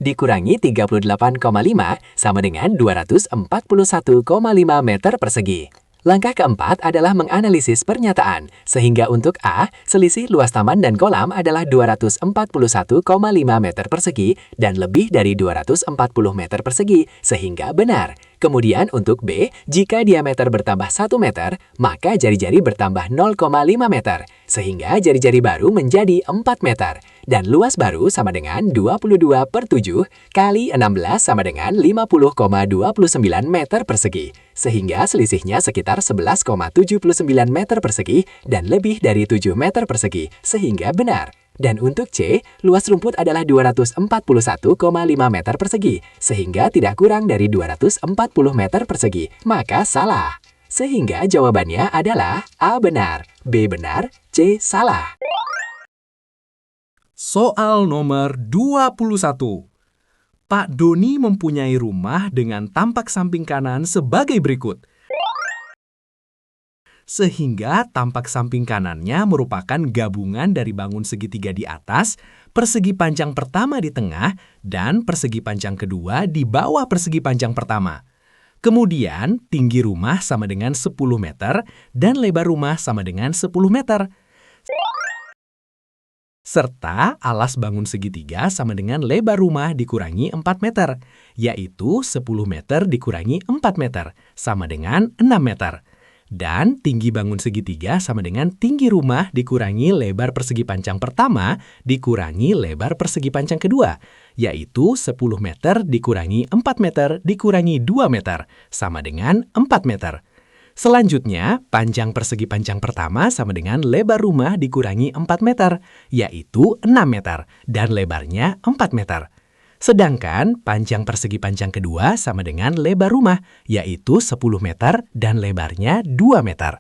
dikurangi 38,5 sama dengan 241,5 meter persegi. Langkah keempat adalah menganalisis pernyataan, sehingga untuk A, selisih luas taman dan kolam adalah 241,5 meter persegi dan lebih dari 240 meter persegi, sehingga benar. Kemudian untuk B, jika diameter bertambah 1 meter, maka jari-jari bertambah 0,5 meter, sehingga jari-jari baru menjadi 4 meter. Dan luas baru sama dengan 22/7 kali 16 sama dengan 50,29 meter persegi. Sehingga selisihnya sekitar 11,79 meter persegi dan lebih dari 7 meter persegi, sehingga benar. Dan untuk C, luas rumput adalah 241,5 meter persegi, sehingga tidak kurang dari 240 meter persegi, maka salah. Sehingga jawabannya adalah A benar, B benar, C salah. Soal nomor 21. Pak Doni mempunyai rumah dengan tampak samping kanan sebagai berikut. Sehingga tampak samping kanannya merupakan gabungan dari bangun segitiga di atas, persegi panjang pertama di tengah, dan persegi panjang kedua di bawah persegi panjang pertama. Kemudian, tinggi rumah sama dengan 10 meter dan lebar rumah sama dengan 10 meter. Serta alas bangun segitiga sama dengan lebar rumah dikurangi 4 meter, yaitu 10 meter dikurangi 4 meter, sama dengan 6 meter. Dan tinggi bangun segitiga sama dengan tinggi rumah dikurangi lebar persegi panjang pertama dikurangi lebar persegi panjang kedua, yaitu 10 meter dikurangi 4 meter dikurangi 2 meter, sama dengan 4 meter. Selanjutnya, panjang persegi panjang pertama sama dengan lebar rumah dikurangi 4 meter, yaitu 6 meter, dan lebarnya 4 meter. Sedangkan panjang persegi panjang kedua sama dengan lebar rumah, yaitu 10 meter dan lebarnya 2 meter.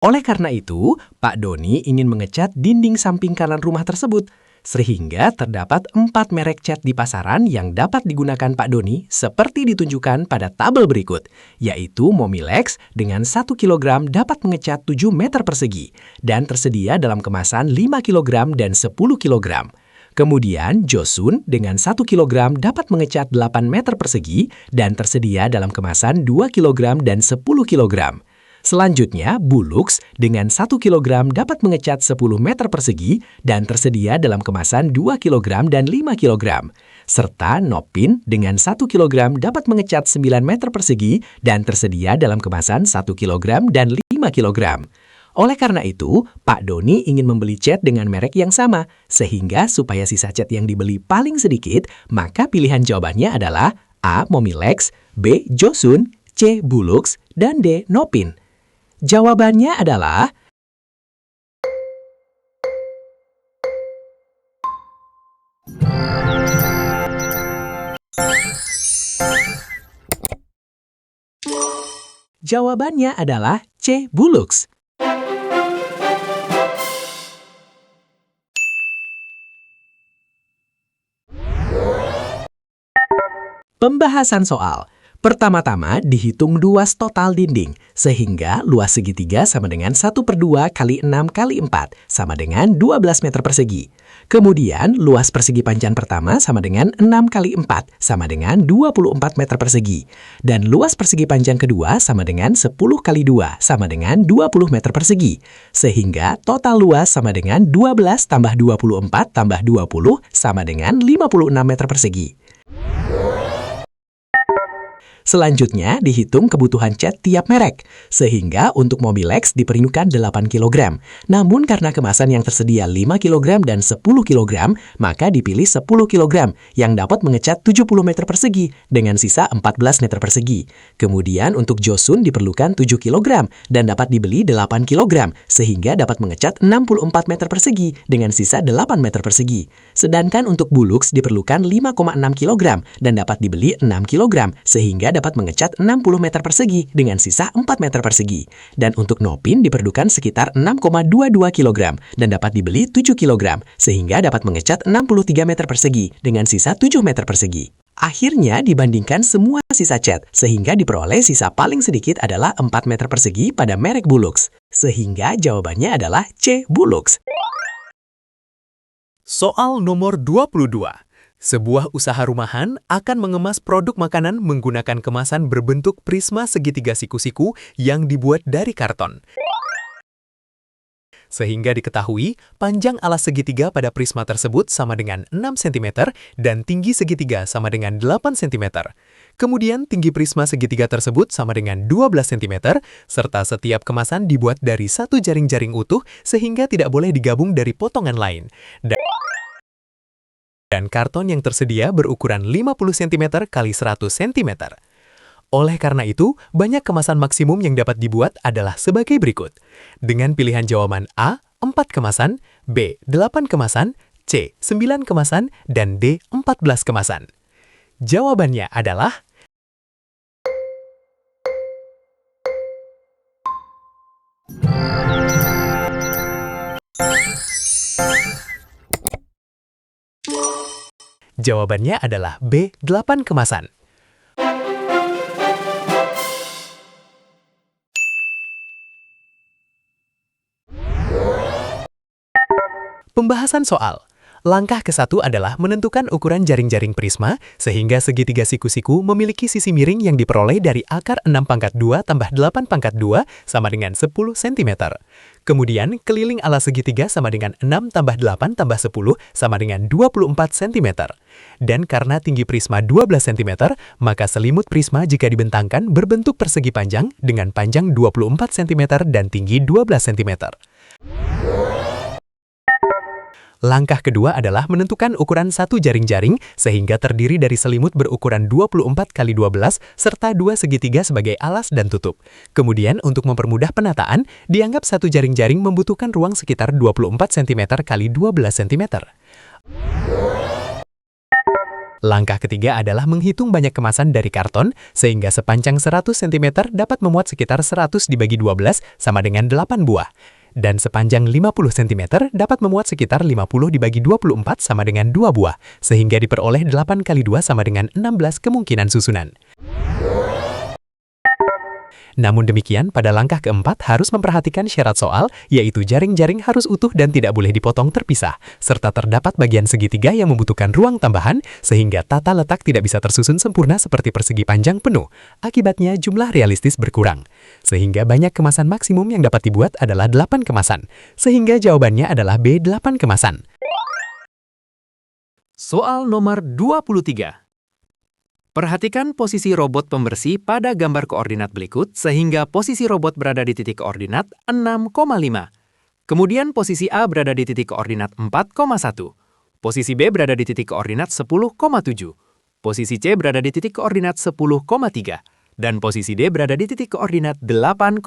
Oleh karena itu, Pak Doni ingin mengecat dinding samping kanan rumah tersebut, sehingga terdapat 4 merek cat di pasaran yang dapat digunakan Pak Doni seperti ditunjukkan pada tabel berikut, yaitu Momilex dengan 1 kg dapat mengecat 7 meter persegi dan tersedia dalam kemasan 5 kg dan 10 kg. Kemudian Josun dengan 1 kg dapat mengecat 8 meter persegi dan tersedia dalam kemasan 2 kg dan 10 kg. Selanjutnya, Bulux dengan 1 kg dapat mengecat 10 meter persegi dan tersedia dalam kemasan 2 kg dan 5 kg. Serta Nopin dengan 1 kg dapat mengecat 9 meter persegi dan tersedia dalam kemasan 1 kg dan 5 kg. Oleh karena itu, Pak Doni ingin membeli cat dengan merek yang sama, sehingga supaya sisa cat yang dibeli paling sedikit, maka pilihan jawabannya adalah A. Momilex, B. Josun, C. Bulux, dan D. Nopin. Jawabannya adalah Jawabannya adalah C. Bulux. Pembahasan soal. Pertama-tama dihitung luas total dinding, sehingga luas segitiga sama dengan 1/2 kali 6 kali 4, sama dengan 12 meter persegi. Kemudian, luas persegi panjang pertama sama dengan 6 kali 4, sama dengan 24 meter persegi. Dan luas persegi panjang kedua sama dengan 10 kali 2, sama dengan 20 meter persegi. Sehingga total luas sama dengan 12 tambah 24 tambah 20, sama dengan 56 meter persegi. Selanjutnya, dihitung kebutuhan cat tiap merek, sehingga untuk Momilex diperlukan 8 kg. Namun karena kemasan yang tersedia 5 kg dan 10 kg, maka dipilih 10 kg yang dapat mengecat 70 meter persegi dengan sisa 14 meter persegi. Kemudian untuk Josun diperlukan 7 kg dan dapat dibeli 8 kg, sehingga dapat mengecat 64 meter persegi dengan sisa 8 meter persegi. Sedangkan untuk Bulux diperlukan 5,6 kg dan dapat dibeli 6 kg, sehingga dapat mengecat 60 meter persegi dengan sisa 4 meter persegi. Dan untuk Nopin diperlukan sekitar 6,22 kg dan dapat dibeli 7 kg, sehingga dapat mengecat 63 meter persegi dengan sisa 7 meter persegi. Akhirnya dibandingkan semua sisa cat, sehingga diperoleh sisa paling sedikit adalah 4 meter persegi pada merek Bulux. Sehingga jawabannya adalah C. Bulux. Soal nomor 22. Sebuah usaha rumahan akan mengemas produk makanan menggunakan kemasan berbentuk prisma segitiga siku-siku yang dibuat dari karton. Sehingga diketahui, panjang alas segitiga pada prisma tersebut sama dengan 6 cm dan tinggi segitiga sama dengan 8 cm. Kemudian tinggi prisma segitiga tersebut sama dengan 12 cm, serta setiap kemasan dibuat dari satu jaring-jaring utuh sehingga tidak boleh digabung dari potongan lain. Dan karton yang tersedia berukuran 50 cm x 100 cm. Oleh karena itu, banyak kemasan maksimum yang dapat dibuat adalah sebagai berikut. Dengan pilihan jawaban A, 4 kemasan, B, 8 kemasan, C, 9 kemasan, dan D, 14 kemasan. Jawabannya adalah Jawabannya adalah B, 8 kemasan. Pembahasan soal. Langkah ke-1 adalah menentukan ukuran jaring-jaring prisma sehingga segitiga siku-siku memiliki sisi miring yang diperoleh dari akar 6/2 tambah 8/2 sama dengan 10 cm. Kemudian, keliling alas segitiga sama dengan 6 tambah 8 tambah 10 sama dengan 24 cm. Dan karena tinggi prisma 12 cm, maka selimut prisma jika dibentangkan berbentuk persegi panjang dengan panjang 24 cm dan tinggi 12 cm. Langkah kedua adalah menentukan ukuran satu jaring-jaring sehingga terdiri dari selimut berukuran 24 x 12 serta dua segitiga sebagai alas dan tutup. Kemudian untuk mempermudah penataan, dianggap satu jaring-jaring membutuhkan ruang sekitar 24 cm x 12 cm. Langkah ketiga adalah menghitung banyak kemasan dari karton sehingga sepanjang 100 cm dapat memuat sekitar 100 dibagi 12 sama dengan 8 buah. Dan sepanjang 50 cm dapat memuat sekitar 50 dibagi 24 sama dengan 2 buah, sehingga diperoleh 8 kali 2 sama dengan 16 kemungkinan susunan. Namun demikian, pada langkah keempat harus memperhatikan syarat soal, yaitu jaring-jaring harus utuh dan tidak boleh dipotong terpisah, serta terdapat bagian segitiga yang membutuhkan ruang tambahan, sehingga tata letak tidak bisa tersusun sempurna seperti persegi panjang penuh. Akibatnya, jumlah realistis berkurang. Sehingga banyak kemasan maksimum yang dapat dibuat adalah 8 kemasan. Sehingga jawabannya adalah B, 8 kemasan. Soal nomor 23. Perhatikan posisi robot pembersih pada gambar koordinat berikut sehingga posisi robot berada di titik koordinat 6,5. Kemudian posisi A berada di titik koordinat 4,1. Posisi B berada di titik koordinat 10,7. Posisi C berada di titik koordinat 10,3. Dan posisi D berada di titik koordinat 8,9.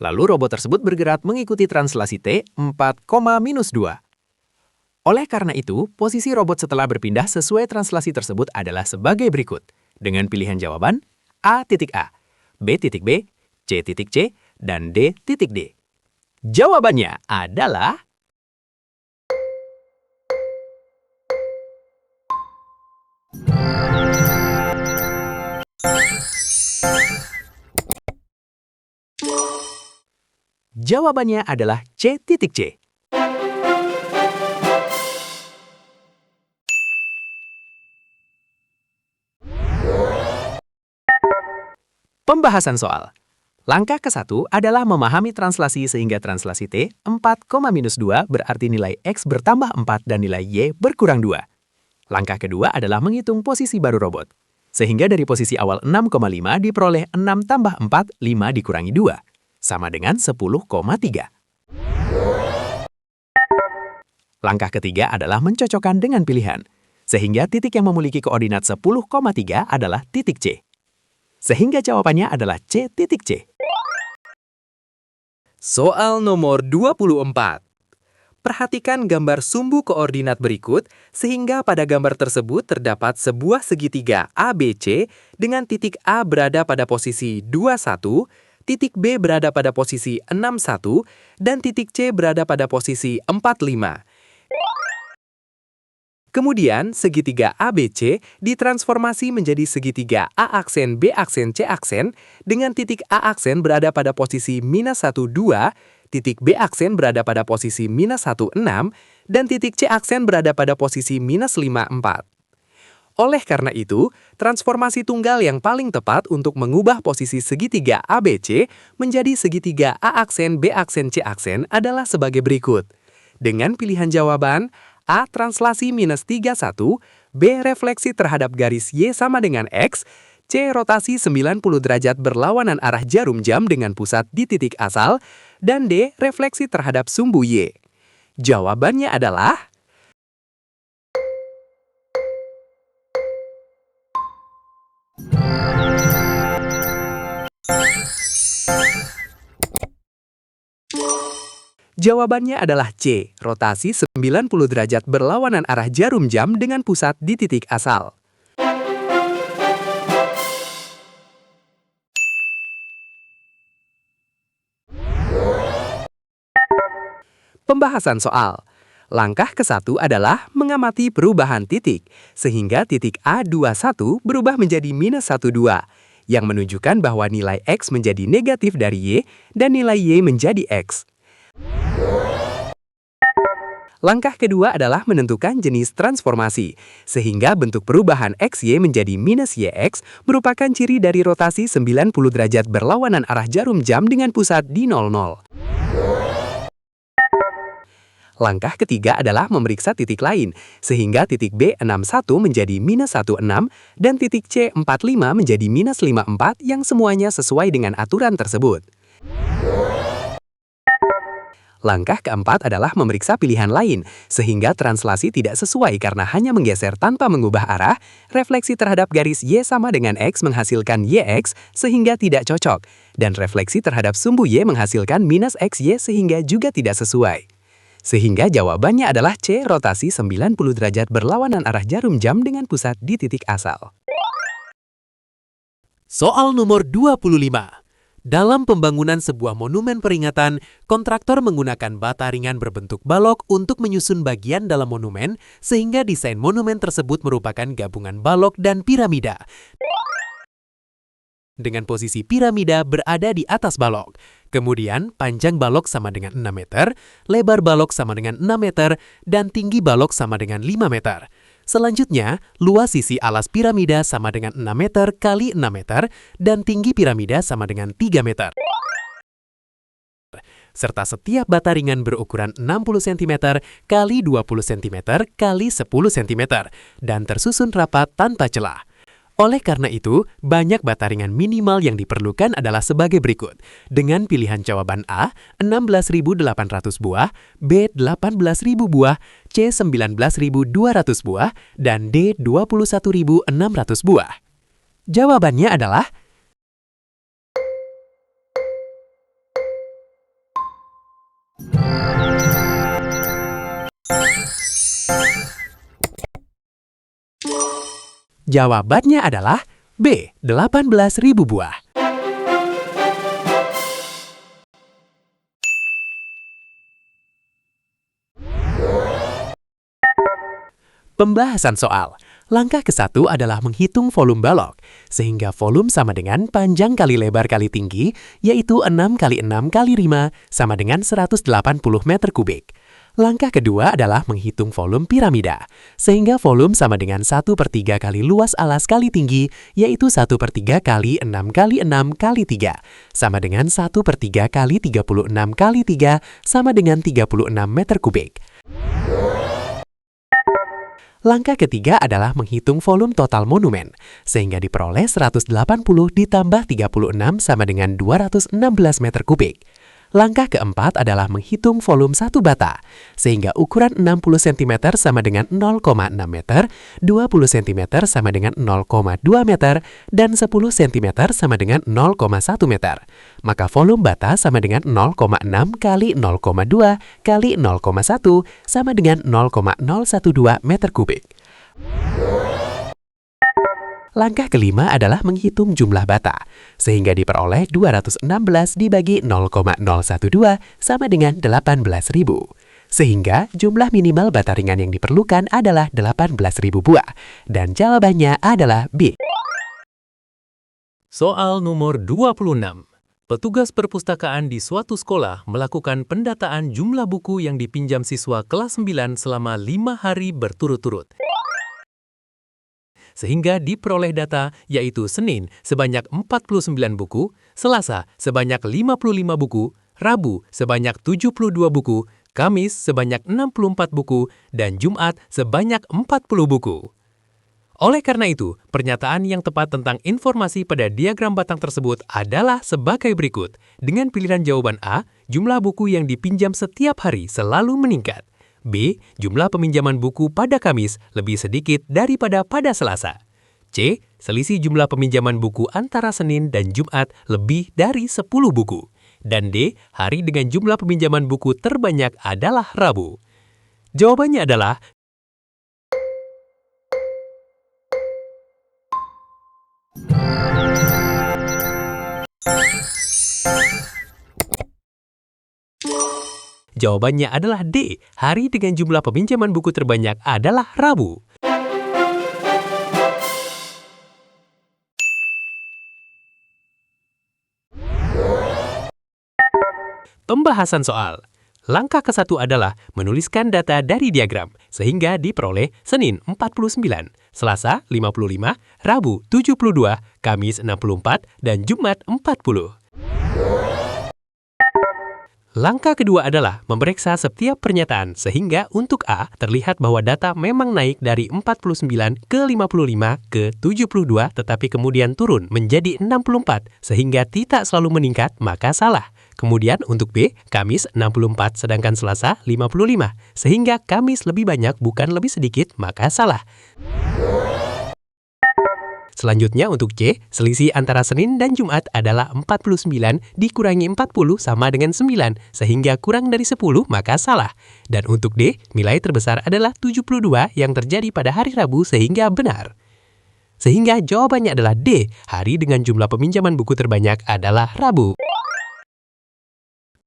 Lalu robot tersebut bergerak mengikuti translasi T 4,-2. Oleh karena itu, posisi robot setelah berpindah sesuai translasi tersebut adalah sebagai berikut, dengan pilihan jawaban A titik A, B titik B, C titik C, dan D titik D. Jawabannya adalah Jawabannya adalah C titik C. Pembahasan soal. Langkah ke-1 adalah memahami translasi sehingga translasi T 4,-2 berarti nilai X bertambah 4 dan nilai Y berkurang 2. Langkah kedua adalah menghitung posisi baru robot. Sehingga dari posisi awal 6,5 diperoleh 6 tambah 4, 5 dikurangi 2. Sama dengan 10,3. Langkah ketiga adalah mencocokkan dengan pilihan. Sehingga titik yang memiliki koordinat 10,3 adalah titik C. Sehingga jawabannya adalah C titik C. Soal nomor 24. Perhatikan gambar sumbu koordinat berikut sehingga pada gambar tersebut terdapat sebuah segitiga ABC dengan titik A berada pada posisi 21, titik B berada pada posisi 61, dan titik C berada pada posisi 45. Kemudian, segitiga ABC ditransformasi menjadi segitiga A aksen B aksen C aksen dengan titik A aksen berada pada posisi -12, titik B aksen berada pada posisi -16, dan titik C aksen berada pada posisi -54. Oleh karena itu, transformasi tunggal yang paling tepat untuk mengubah posisi segitiga ABC menjadi segitiga A aksen B aksen C aksen adalah sebagai berikut. Dengan pilihan jawaban A translasi -31, B refleksi terhadap garis Y sama dengan X, C rotasi 90 derajat berlawanan arah jarum jam dengan pusat di titik asal, dan D refleksi terhadap sumbu Y. Jawabannya adalah Jawabannya adalah C, rotasi 90 derajat berlawanan arah jarum jam dengan pusat di titik asal. Pembahasan soal. Langkah ke-1 adalah mengamati perubahan titik, sehingga titik A21 berubah menjadi -12, yang menunjukkan bahwa nilai X menjadi negatif dari Y dan nilai Y menjadi X. Langkah kedua adalah menentukan jenis transformasi, sehingga bentuk perubahan XY menjadi -YX merupakan ciri dari rotasi 90 derajat berlawanan arah jarum jam dengan pusat di 00. Langkah ketiga adalah memeriksa titik lain, sehingga titik B61 menjadi -16 dan titik C45 menjadi -54 yang semuanya sesuai dengan aturan tersebut. Langkah keempat adalah memeriksa pilihan lain, sehingga translasi tidak sesuai karena hanya menggeser tanpa mengubah arah, refleksi terhadap garis Y sama dengan X menghasilkan YX sehingga tidak cocok, dan refleksi terhadap sumbu Y menghasilkan -XY sehingga juga tidak sesuai. Sehingga jawabannya adalah C, rotasi 90 derajat berlawanan arah jarum jam dengan pusat di titik asal. Soal nomor 25. Dalam pembangunan sebuah monumen peringatan, kontraktor menggunakan bata ringan berbentuk balok untuk menyusun bagian dalam monumen, sehingga desain monumen tersebut merupakan gabungan balok dan piramida. Dengan posisi piramida berada di atas balok. Kemudian, panjang balok sama dengan 6 meter, lebar balok sama dengan 6 meter, dan tinggi balok sama dengan 5 meter. Selanjutnya, luas sisi alas piramida sama dengan 6 meter kali 6 meter dan tinggi piramida sama dengan 3 meter. Serta setiap bata ringan berukuran 60 cm kali 20 cm kali 10 cm dan tersusun rapat tanpa celah. Oleh karena itu, banyak bataringan minimal yang diperlukan adalah sebagai berikut. Dengan pilihan jawaban A, 16.800 buah, B, 18.000 buah, C, 19.200 buah, dan D, 21.600 buah. Jawabannya adalah Jawabannya adalah B, 18.000 buah. Pembahasan soal. Langkah ke-1 adalah menghitung volume balok, sehingga volume sama dengan panjang kali lebar kali tinggi, yaitu 6 kali 6 kali 5 sama dengan 180 meter kubik. Langkah kedua adalah menghitung volume piramida, sehingga volume sama dengan 1/3 kali luas alas kali tinggi, yaitu 1/3 kali 6 kali 6 kali 3, sama dengan 1/3 kali 36 kali 3, sama dengan 36 meter kubik. Langkah ketiga adalah menghitung volume total monumen, sehingga diperoleh 180 ditambah 36 sama dengan 216 meter kubik. Langkah keempat adalah menghitung volume satu bata, sehingga ukuran 60 cm sama dengan 0,6 meter, 20 cm sama dengan 0,2 meter, dan 10 cm sama dengan 0,1 meter. Maka volume bata sama dengan 0,6 kali 0,2 kali 0,1 sama dengan 0,012 meter kubik. Langkah kelima adalah menghitung jumlah bata, sehingga diperoleh 216 dibagi 0,012 sama dengan 18.000. Sehingga jumlah minimal bata ringan yang diperlukan adalah 18.000 buah, dan jawabannya adalah B. Soal nomor 26. Petugas perpustakaan di suatu sekolah melakukan pendataan jumlah buku yang dipinjam siswa kelas 9 selama 5 hari berturut-turut. Sehingga diperoleh data yaitu Senin sebanyak 49 buku, Selasa sebanyak 55 buku, Rabu sebanyak 72 buku, Kamis sebanyak 64 buku, dan Jumat sebanyak 40 buku. Oleh karena itu, pernyataan yang tepat tentang informasi pada diagram batang tersebut adalah sebagai berikut. Dengan pilihan jawaban A, jumlah buku yang dipinjam setiap hari selalu meningkat. B. Jumlah peminjaman buku pada Kamis lebih sedikit daripada pada Selasa. C. Selisih jumlah peminjaman buku antara Senin dan Jumat lebih dari 10 buku. Dan D. Hari dengan jumlah peminjaman buku terbanyak adalah Rabu. Jawabannya adalah Jawabannya adalah D. Hari dengan jumlah peminjaman buku terbanyak adalah Rabu. Pembahasan soal. Langkah ke-1 adalah menuliskan data dari diagram, sehingga diperoleh Senin 49, Selasa 55, Rabu 72, Kamis 64, dan Jumat 40. Langkah kedua adalah memeriksa setiap pernyataan, sehingga untuk A terlihat bahwa data memang naik dari 49 ke 55 ke 72, tetapi kemudian turun menjadi 64, sehingga tidak selalu meningkat, maka salah. Kemudian untuk B, Kamis 64 sedangkan Selasa 55, sehingga Kamis lebih banyak bukan lebih sedikit, maka salah. Selanjutnya untuk C, selisih antara Senin dan Jumat adalah 49 dikurangi 40 sama dengan 9, sehingga kurang dari 10 maka salah. Dan untuk D, nilai terbesar adalah 72 yang terjadi pada hari Rabu sehingga benar. Sehingga jawabannya adalah D, hari dengan jumlah peminjaman buku terbanyak adalah Rabu.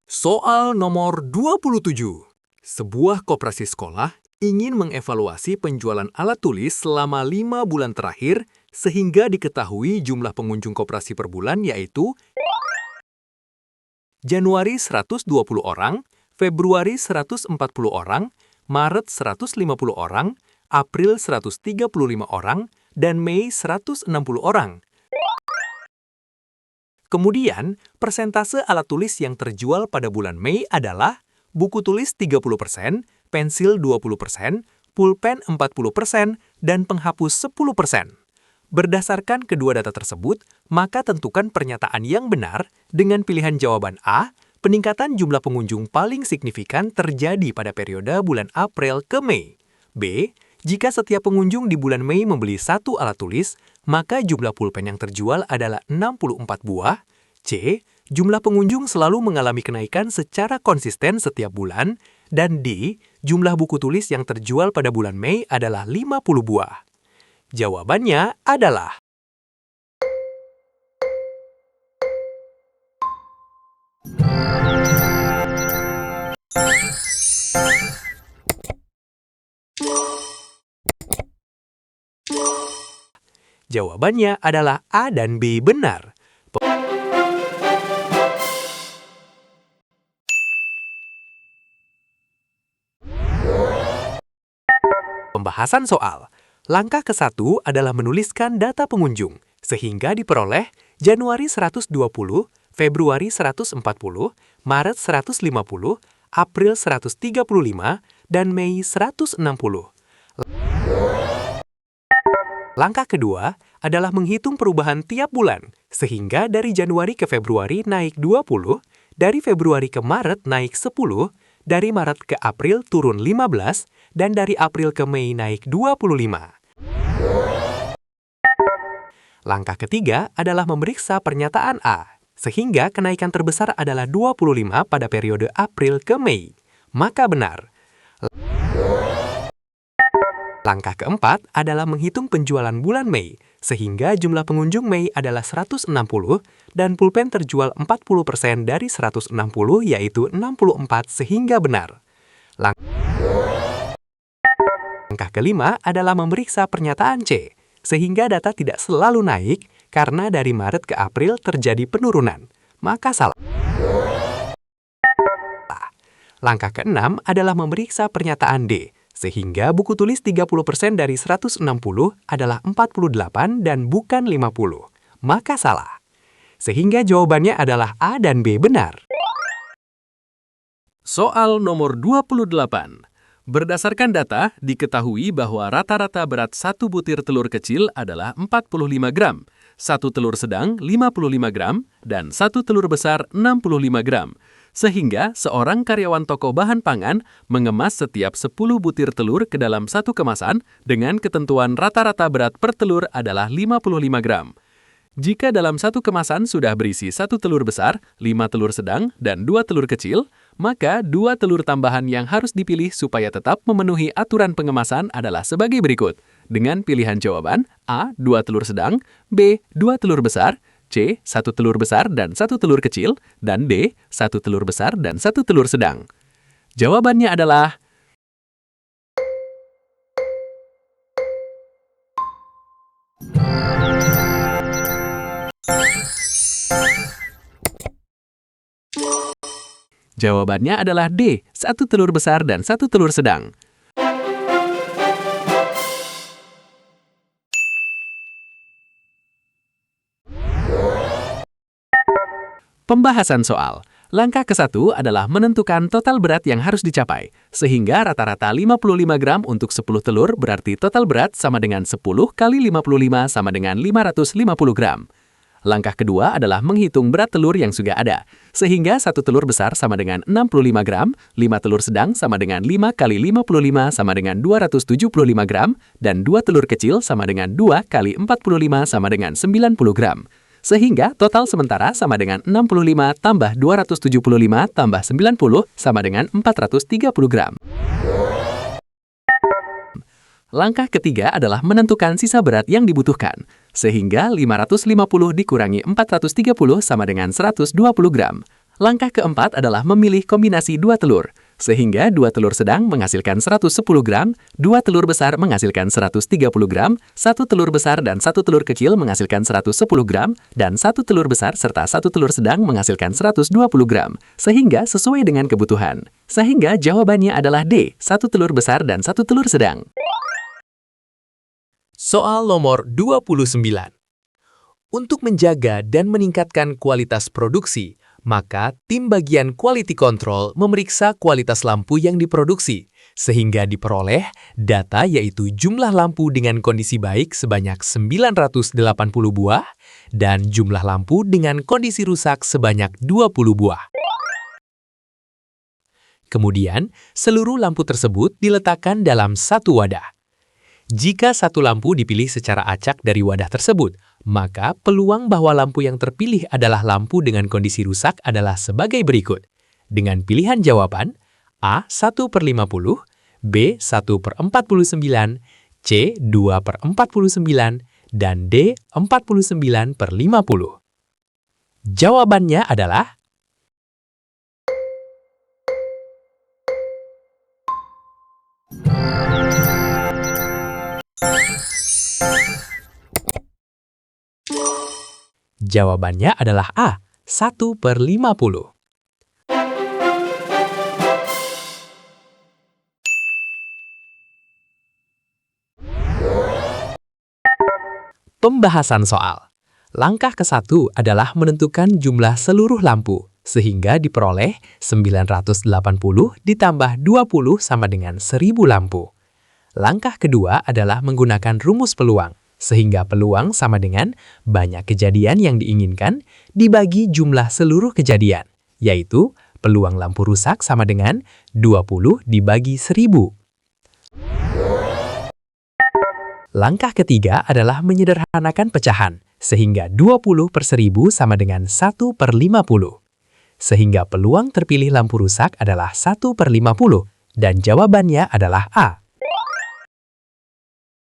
Soal nomor 27. Sebuah koperasi sekolah ingin mengevaluasi penjualan alat tulis selama 5 bulan terakhir sehingga diketahui jumlah pengunjung koperasi per bulan yaitu Januari 120 orang, Februari 140 orang, Maret 150 orang, April 135 orang, dan Mei 160 orang. Kemudian, persentase alat tulis yang terjual pada bulan Mei adalah buku tulis 30%, pensil 20%, pulpen 40%, dan penghapus 10%. Berdasarkan kedua data tersebut, maka tentukan pernyataan yang benar dengan pilihan jawaban A, peningkatan jumlah pengunjung paling signifikan terjadi pada periode bulan April ke Mei. B, jika setiap pengunjung di bulan Mei membeli satu alat tulis, maka jumlah pulpen yang terjual adalah 64 buah. C, jumlah pengunjung selalu mengalami kenaikan secara konsisten setiap bulan. Dan D, jumlah buku tulis yang terjual pada bulan Mei adalah 50 buah. Jawabannya adalah Jawabannya adalah A dan B benar. Pembahasan soal. Langkah ke-1 adalah menuliskan data pengunjung, sehingga diperoleh Januari 120, Februari 140, Maret 150, April 135, dan Mei 160. Langkah kedua adalah menghitung perubahan tiap bulan, sehingga dari Januari ke Februari naik 20, dari Februari ke Maret naik 10, dari Maret ke April turun 15, dan dari April ke Mei naik 25. Langkah ketiga adalah memeriksa pernyataan A, sehingga kenaikan terbesar adalah 25 pada periode April ke Mei. Maka benar. Langkah keempat adalah menghitung penjualan bulan Mei, sehingga jumlah pengunjung Mei adalah 160 dan pulpen terjual 40% dari 160 yaitu 64 sehingga benar. Langkah kelima adalah memeriksa pernyataan C, sehingga data tidak selalu naik karena dari Maret ke April terjadi penurunan. Maka salah. Langkah keenam adalah memeriksa pernyataan D, sehingga buku tulis 30% dari 160 adalah 48 dan bukan 50. Maka salah. Sehingga jawabannya adalah A dan B benar. Soal nomor 28. Berdasarkan data, diketahui bahwa rata-rata berat satu butir telur kecil adalah 45 gram, satu telur sedang 55 gram, dan satu telur besar 65 gram. Sehingga seorang karyawan toko bahan pangan mengemas setiap 10 butir telur ke dalam satu kemasan dengan ketentuan rata-rata berat per telur adalah 55 gram. Jika dalam satu kemasan sudah berisi satu telur besar, 5 telur sedang, dan 2 telur kecil, maka 2 telur tambahan yang harus dipilih supaya tetap memenuhi aturan pengemasan adalah sebagai berikut. Dengan pilihan jawaban A. 2 telur sedang, B. 2 telur besar, C. 1 telur besar dan 1 telur kecil, dan D. 1 telur besar dan 1 telur sedang. Jawabannya adalah Jawabannya adalah D, 1 telur besar dan 1 telur sedang. Pembahasan soal. Langkah ke-1 adalah menentukan total berat yang harus dicapai, sehingga rata-rata 55 gram untuk 10 telur berarti total berat sama dengan 10 kali 55 sama dengan 550 gram. Langkah kedua adalah menghitung berat telur yang sudah ada, sehingga 1 telur besar sama dengan 65 gram, 5 telur sedang sama dengan 5 kali 55 sama dengan 275 gram, dan 2 telur kecil sama dengan 2 kali 45 sama dengan 90 gram. Sehingga total sementara sama dengan 65 tambah 275 tambah 90 sama dengan 430 gram. Langkah ketiga adalah menentukan sisa berat yang dibutuhkan, sehingga 550 dikurangi 430 sama dengan 120 gram. Langkah keempat adalah memilih kombinasi 2 telur, sehingga 2 telur sedang menghasilkan 110 gram, 2 telur besar menghasilkan 130 gram, 1 telur besar dan 1 telur kecil menghasilkan 110 gram, dan 1 telur besar serta 1 telur sedang menghasilkan 120 gram, sehingga sesuai dengan kebutuhan. Sehingga jawabannya adalah D, 1 telur besar dan 1 telur sedang. Soal nomor 29. Untuk menjaga dan meningkatkan kualitas produksi, maka tim bagian quality control memeriksa kualitas lampu yang diproduksi, sehingga diperoleh data yaitu jumlah lampu dengan kondisi baik sebanyak 980 buah dan jumlah lampu dengan kondisi rusak sebanyak 20 buah. Kemudian, seluruh lampu tersebut diletakkan dalam satu wadah. Jika satu lampu dipilih secara acak dari wadah tersebut, maka peluang bahwa lampu yang terpilih adalah lampu dengan kondisi rusak adalah sebagai berikut. Dengan pilihan jawaban A 1/50, B 1/49, C 2/49, dan D 49/50. Jawabannya adalah A 1/50. Pembahasan soal. Langkah ke-1 adalah menentukan jumlah seluruh lampu, sehingga diperoleh 980 ditambah 20 sama dengan 1000 lampu. Langkah kedua adalah menggunakan rumus peluang, sehingga peluang sama dengan banyak kejadian yang diinginkan dibagi jumlah seluruh kejadian, yaitu peluang lampu rusak sama dengan 20 dibagi 1000. Langkah ketiga adalah menyederhanakan pecahan, sehingga 20/1000 sama dengan 1/50. Sehingga peluang terpilih lampu rusak adalah 1/50, dan jawabannya adalah A.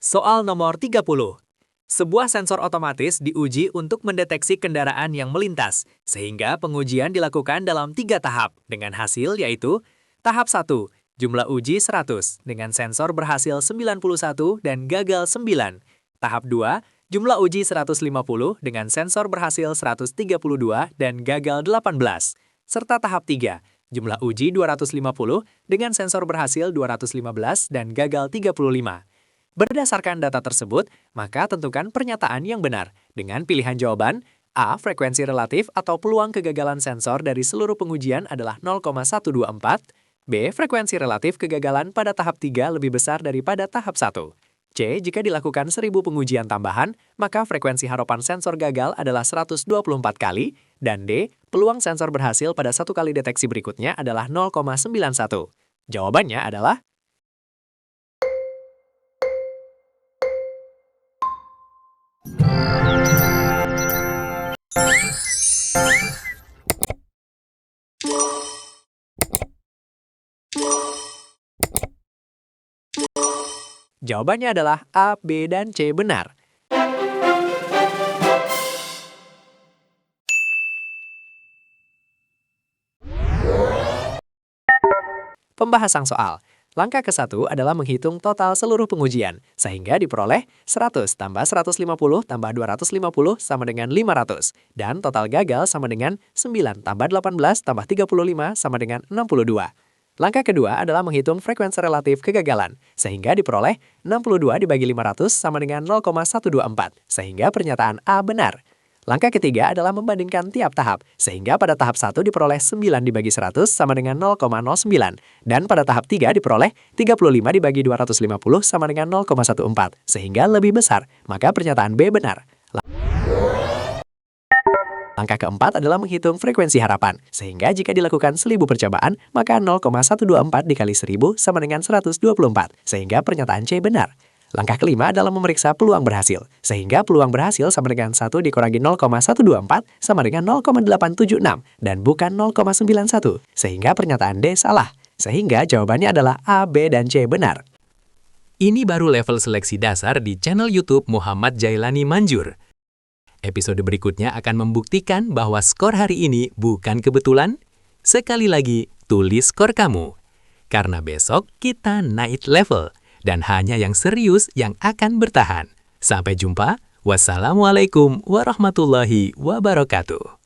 Soal nomor 30. Sebuah sensor otomatis diuji untuk mendeteksi kendaraan yang melintas, sehingga pengujian dilakukan dalam 3 tahap, dengan hasil yaitu tahap 1, jumlah uji 100, dengan sensor berhasil 91 dan gagal 9. Tahap 2, jumlah uji 150, dengan sensor berhasil 132 dan gagal 18. Serta tahap 3, jumlah uji 250, dengan sensor berhasil 215 dan gagal 35. Berdasarkan data tersebut, maka tentukan pernyataan yang benar dengan pilihan jawaban A. Frekuensi relatif atau peluang kegagalan sensor dari seluruh pengujian adalah 0,124, B. Frekuensi relatif kegagalan pada tahap 3 lebih besar daripada tahap 1. C. Jika dilakukan 1000 pengujian tambahan, maka frekuensi harapan sensor gagal adalah 124 kali, dan D. Peluang sensor berhasil pada satu kali deteksi berikutnya adalah 0,91. Jawabannya adalah Jawabannya adalah A, B, dan C benar. Pembahasan soal. Langkah ke-1 adalah menghitung total seluruh pengujian, sehingga diperoleh 100 tambah 150 tambah 250 sama dengan 500, dan total gagal sama dengan 9 tambah 18 tambah 35 sama dengan 62. Langkah kedua adalah menghitung frekuensi relatif kegagalan, sehingga diperoleh 62 dibagi 500 sama dengan 0,124, sehingga pernyataan A benar. Langkah ketiga adalah membandingkan tiap tahap, sehingga pada tahap 1 diperoleh 9 dibagi 100 sama dengan 0,09, dan pada tahap 3 diperoleh 35 dibagi 250 sama dengan 0,14, sehingga lebih besar, maka pernyataan B benar. Langkah keempat adalah menghitung frekuensi harapan, sehingga jika dilakukan 1000 percobaan, maka 0,124 dikali 1000 sama dengan 124, sehingga pernyataan C benar. Langkah kelima adalah memeriksa peluang berhasil, sehingga peluang berhasil sama dengan 1 dikurangi 0,124 sama dengan 0,876, dan bukan 0,91, sehingga pernyataan D salah, sehingga jawabannya adalah A, B, dan C benar. Ini baru level seleksi dasar di channel YouTube Muhammad Jailani Manjur. Episode berikutnya akan membuktikan bahwa skor hari ini bukan kebetulan. Sekali lagi, tulis skor kamu. Karena besok kita naik level, dan hanya yang serius yang akan bertahan. Sampai jumpa. Wassalamualaikum warahmatullahi wabarakatuh.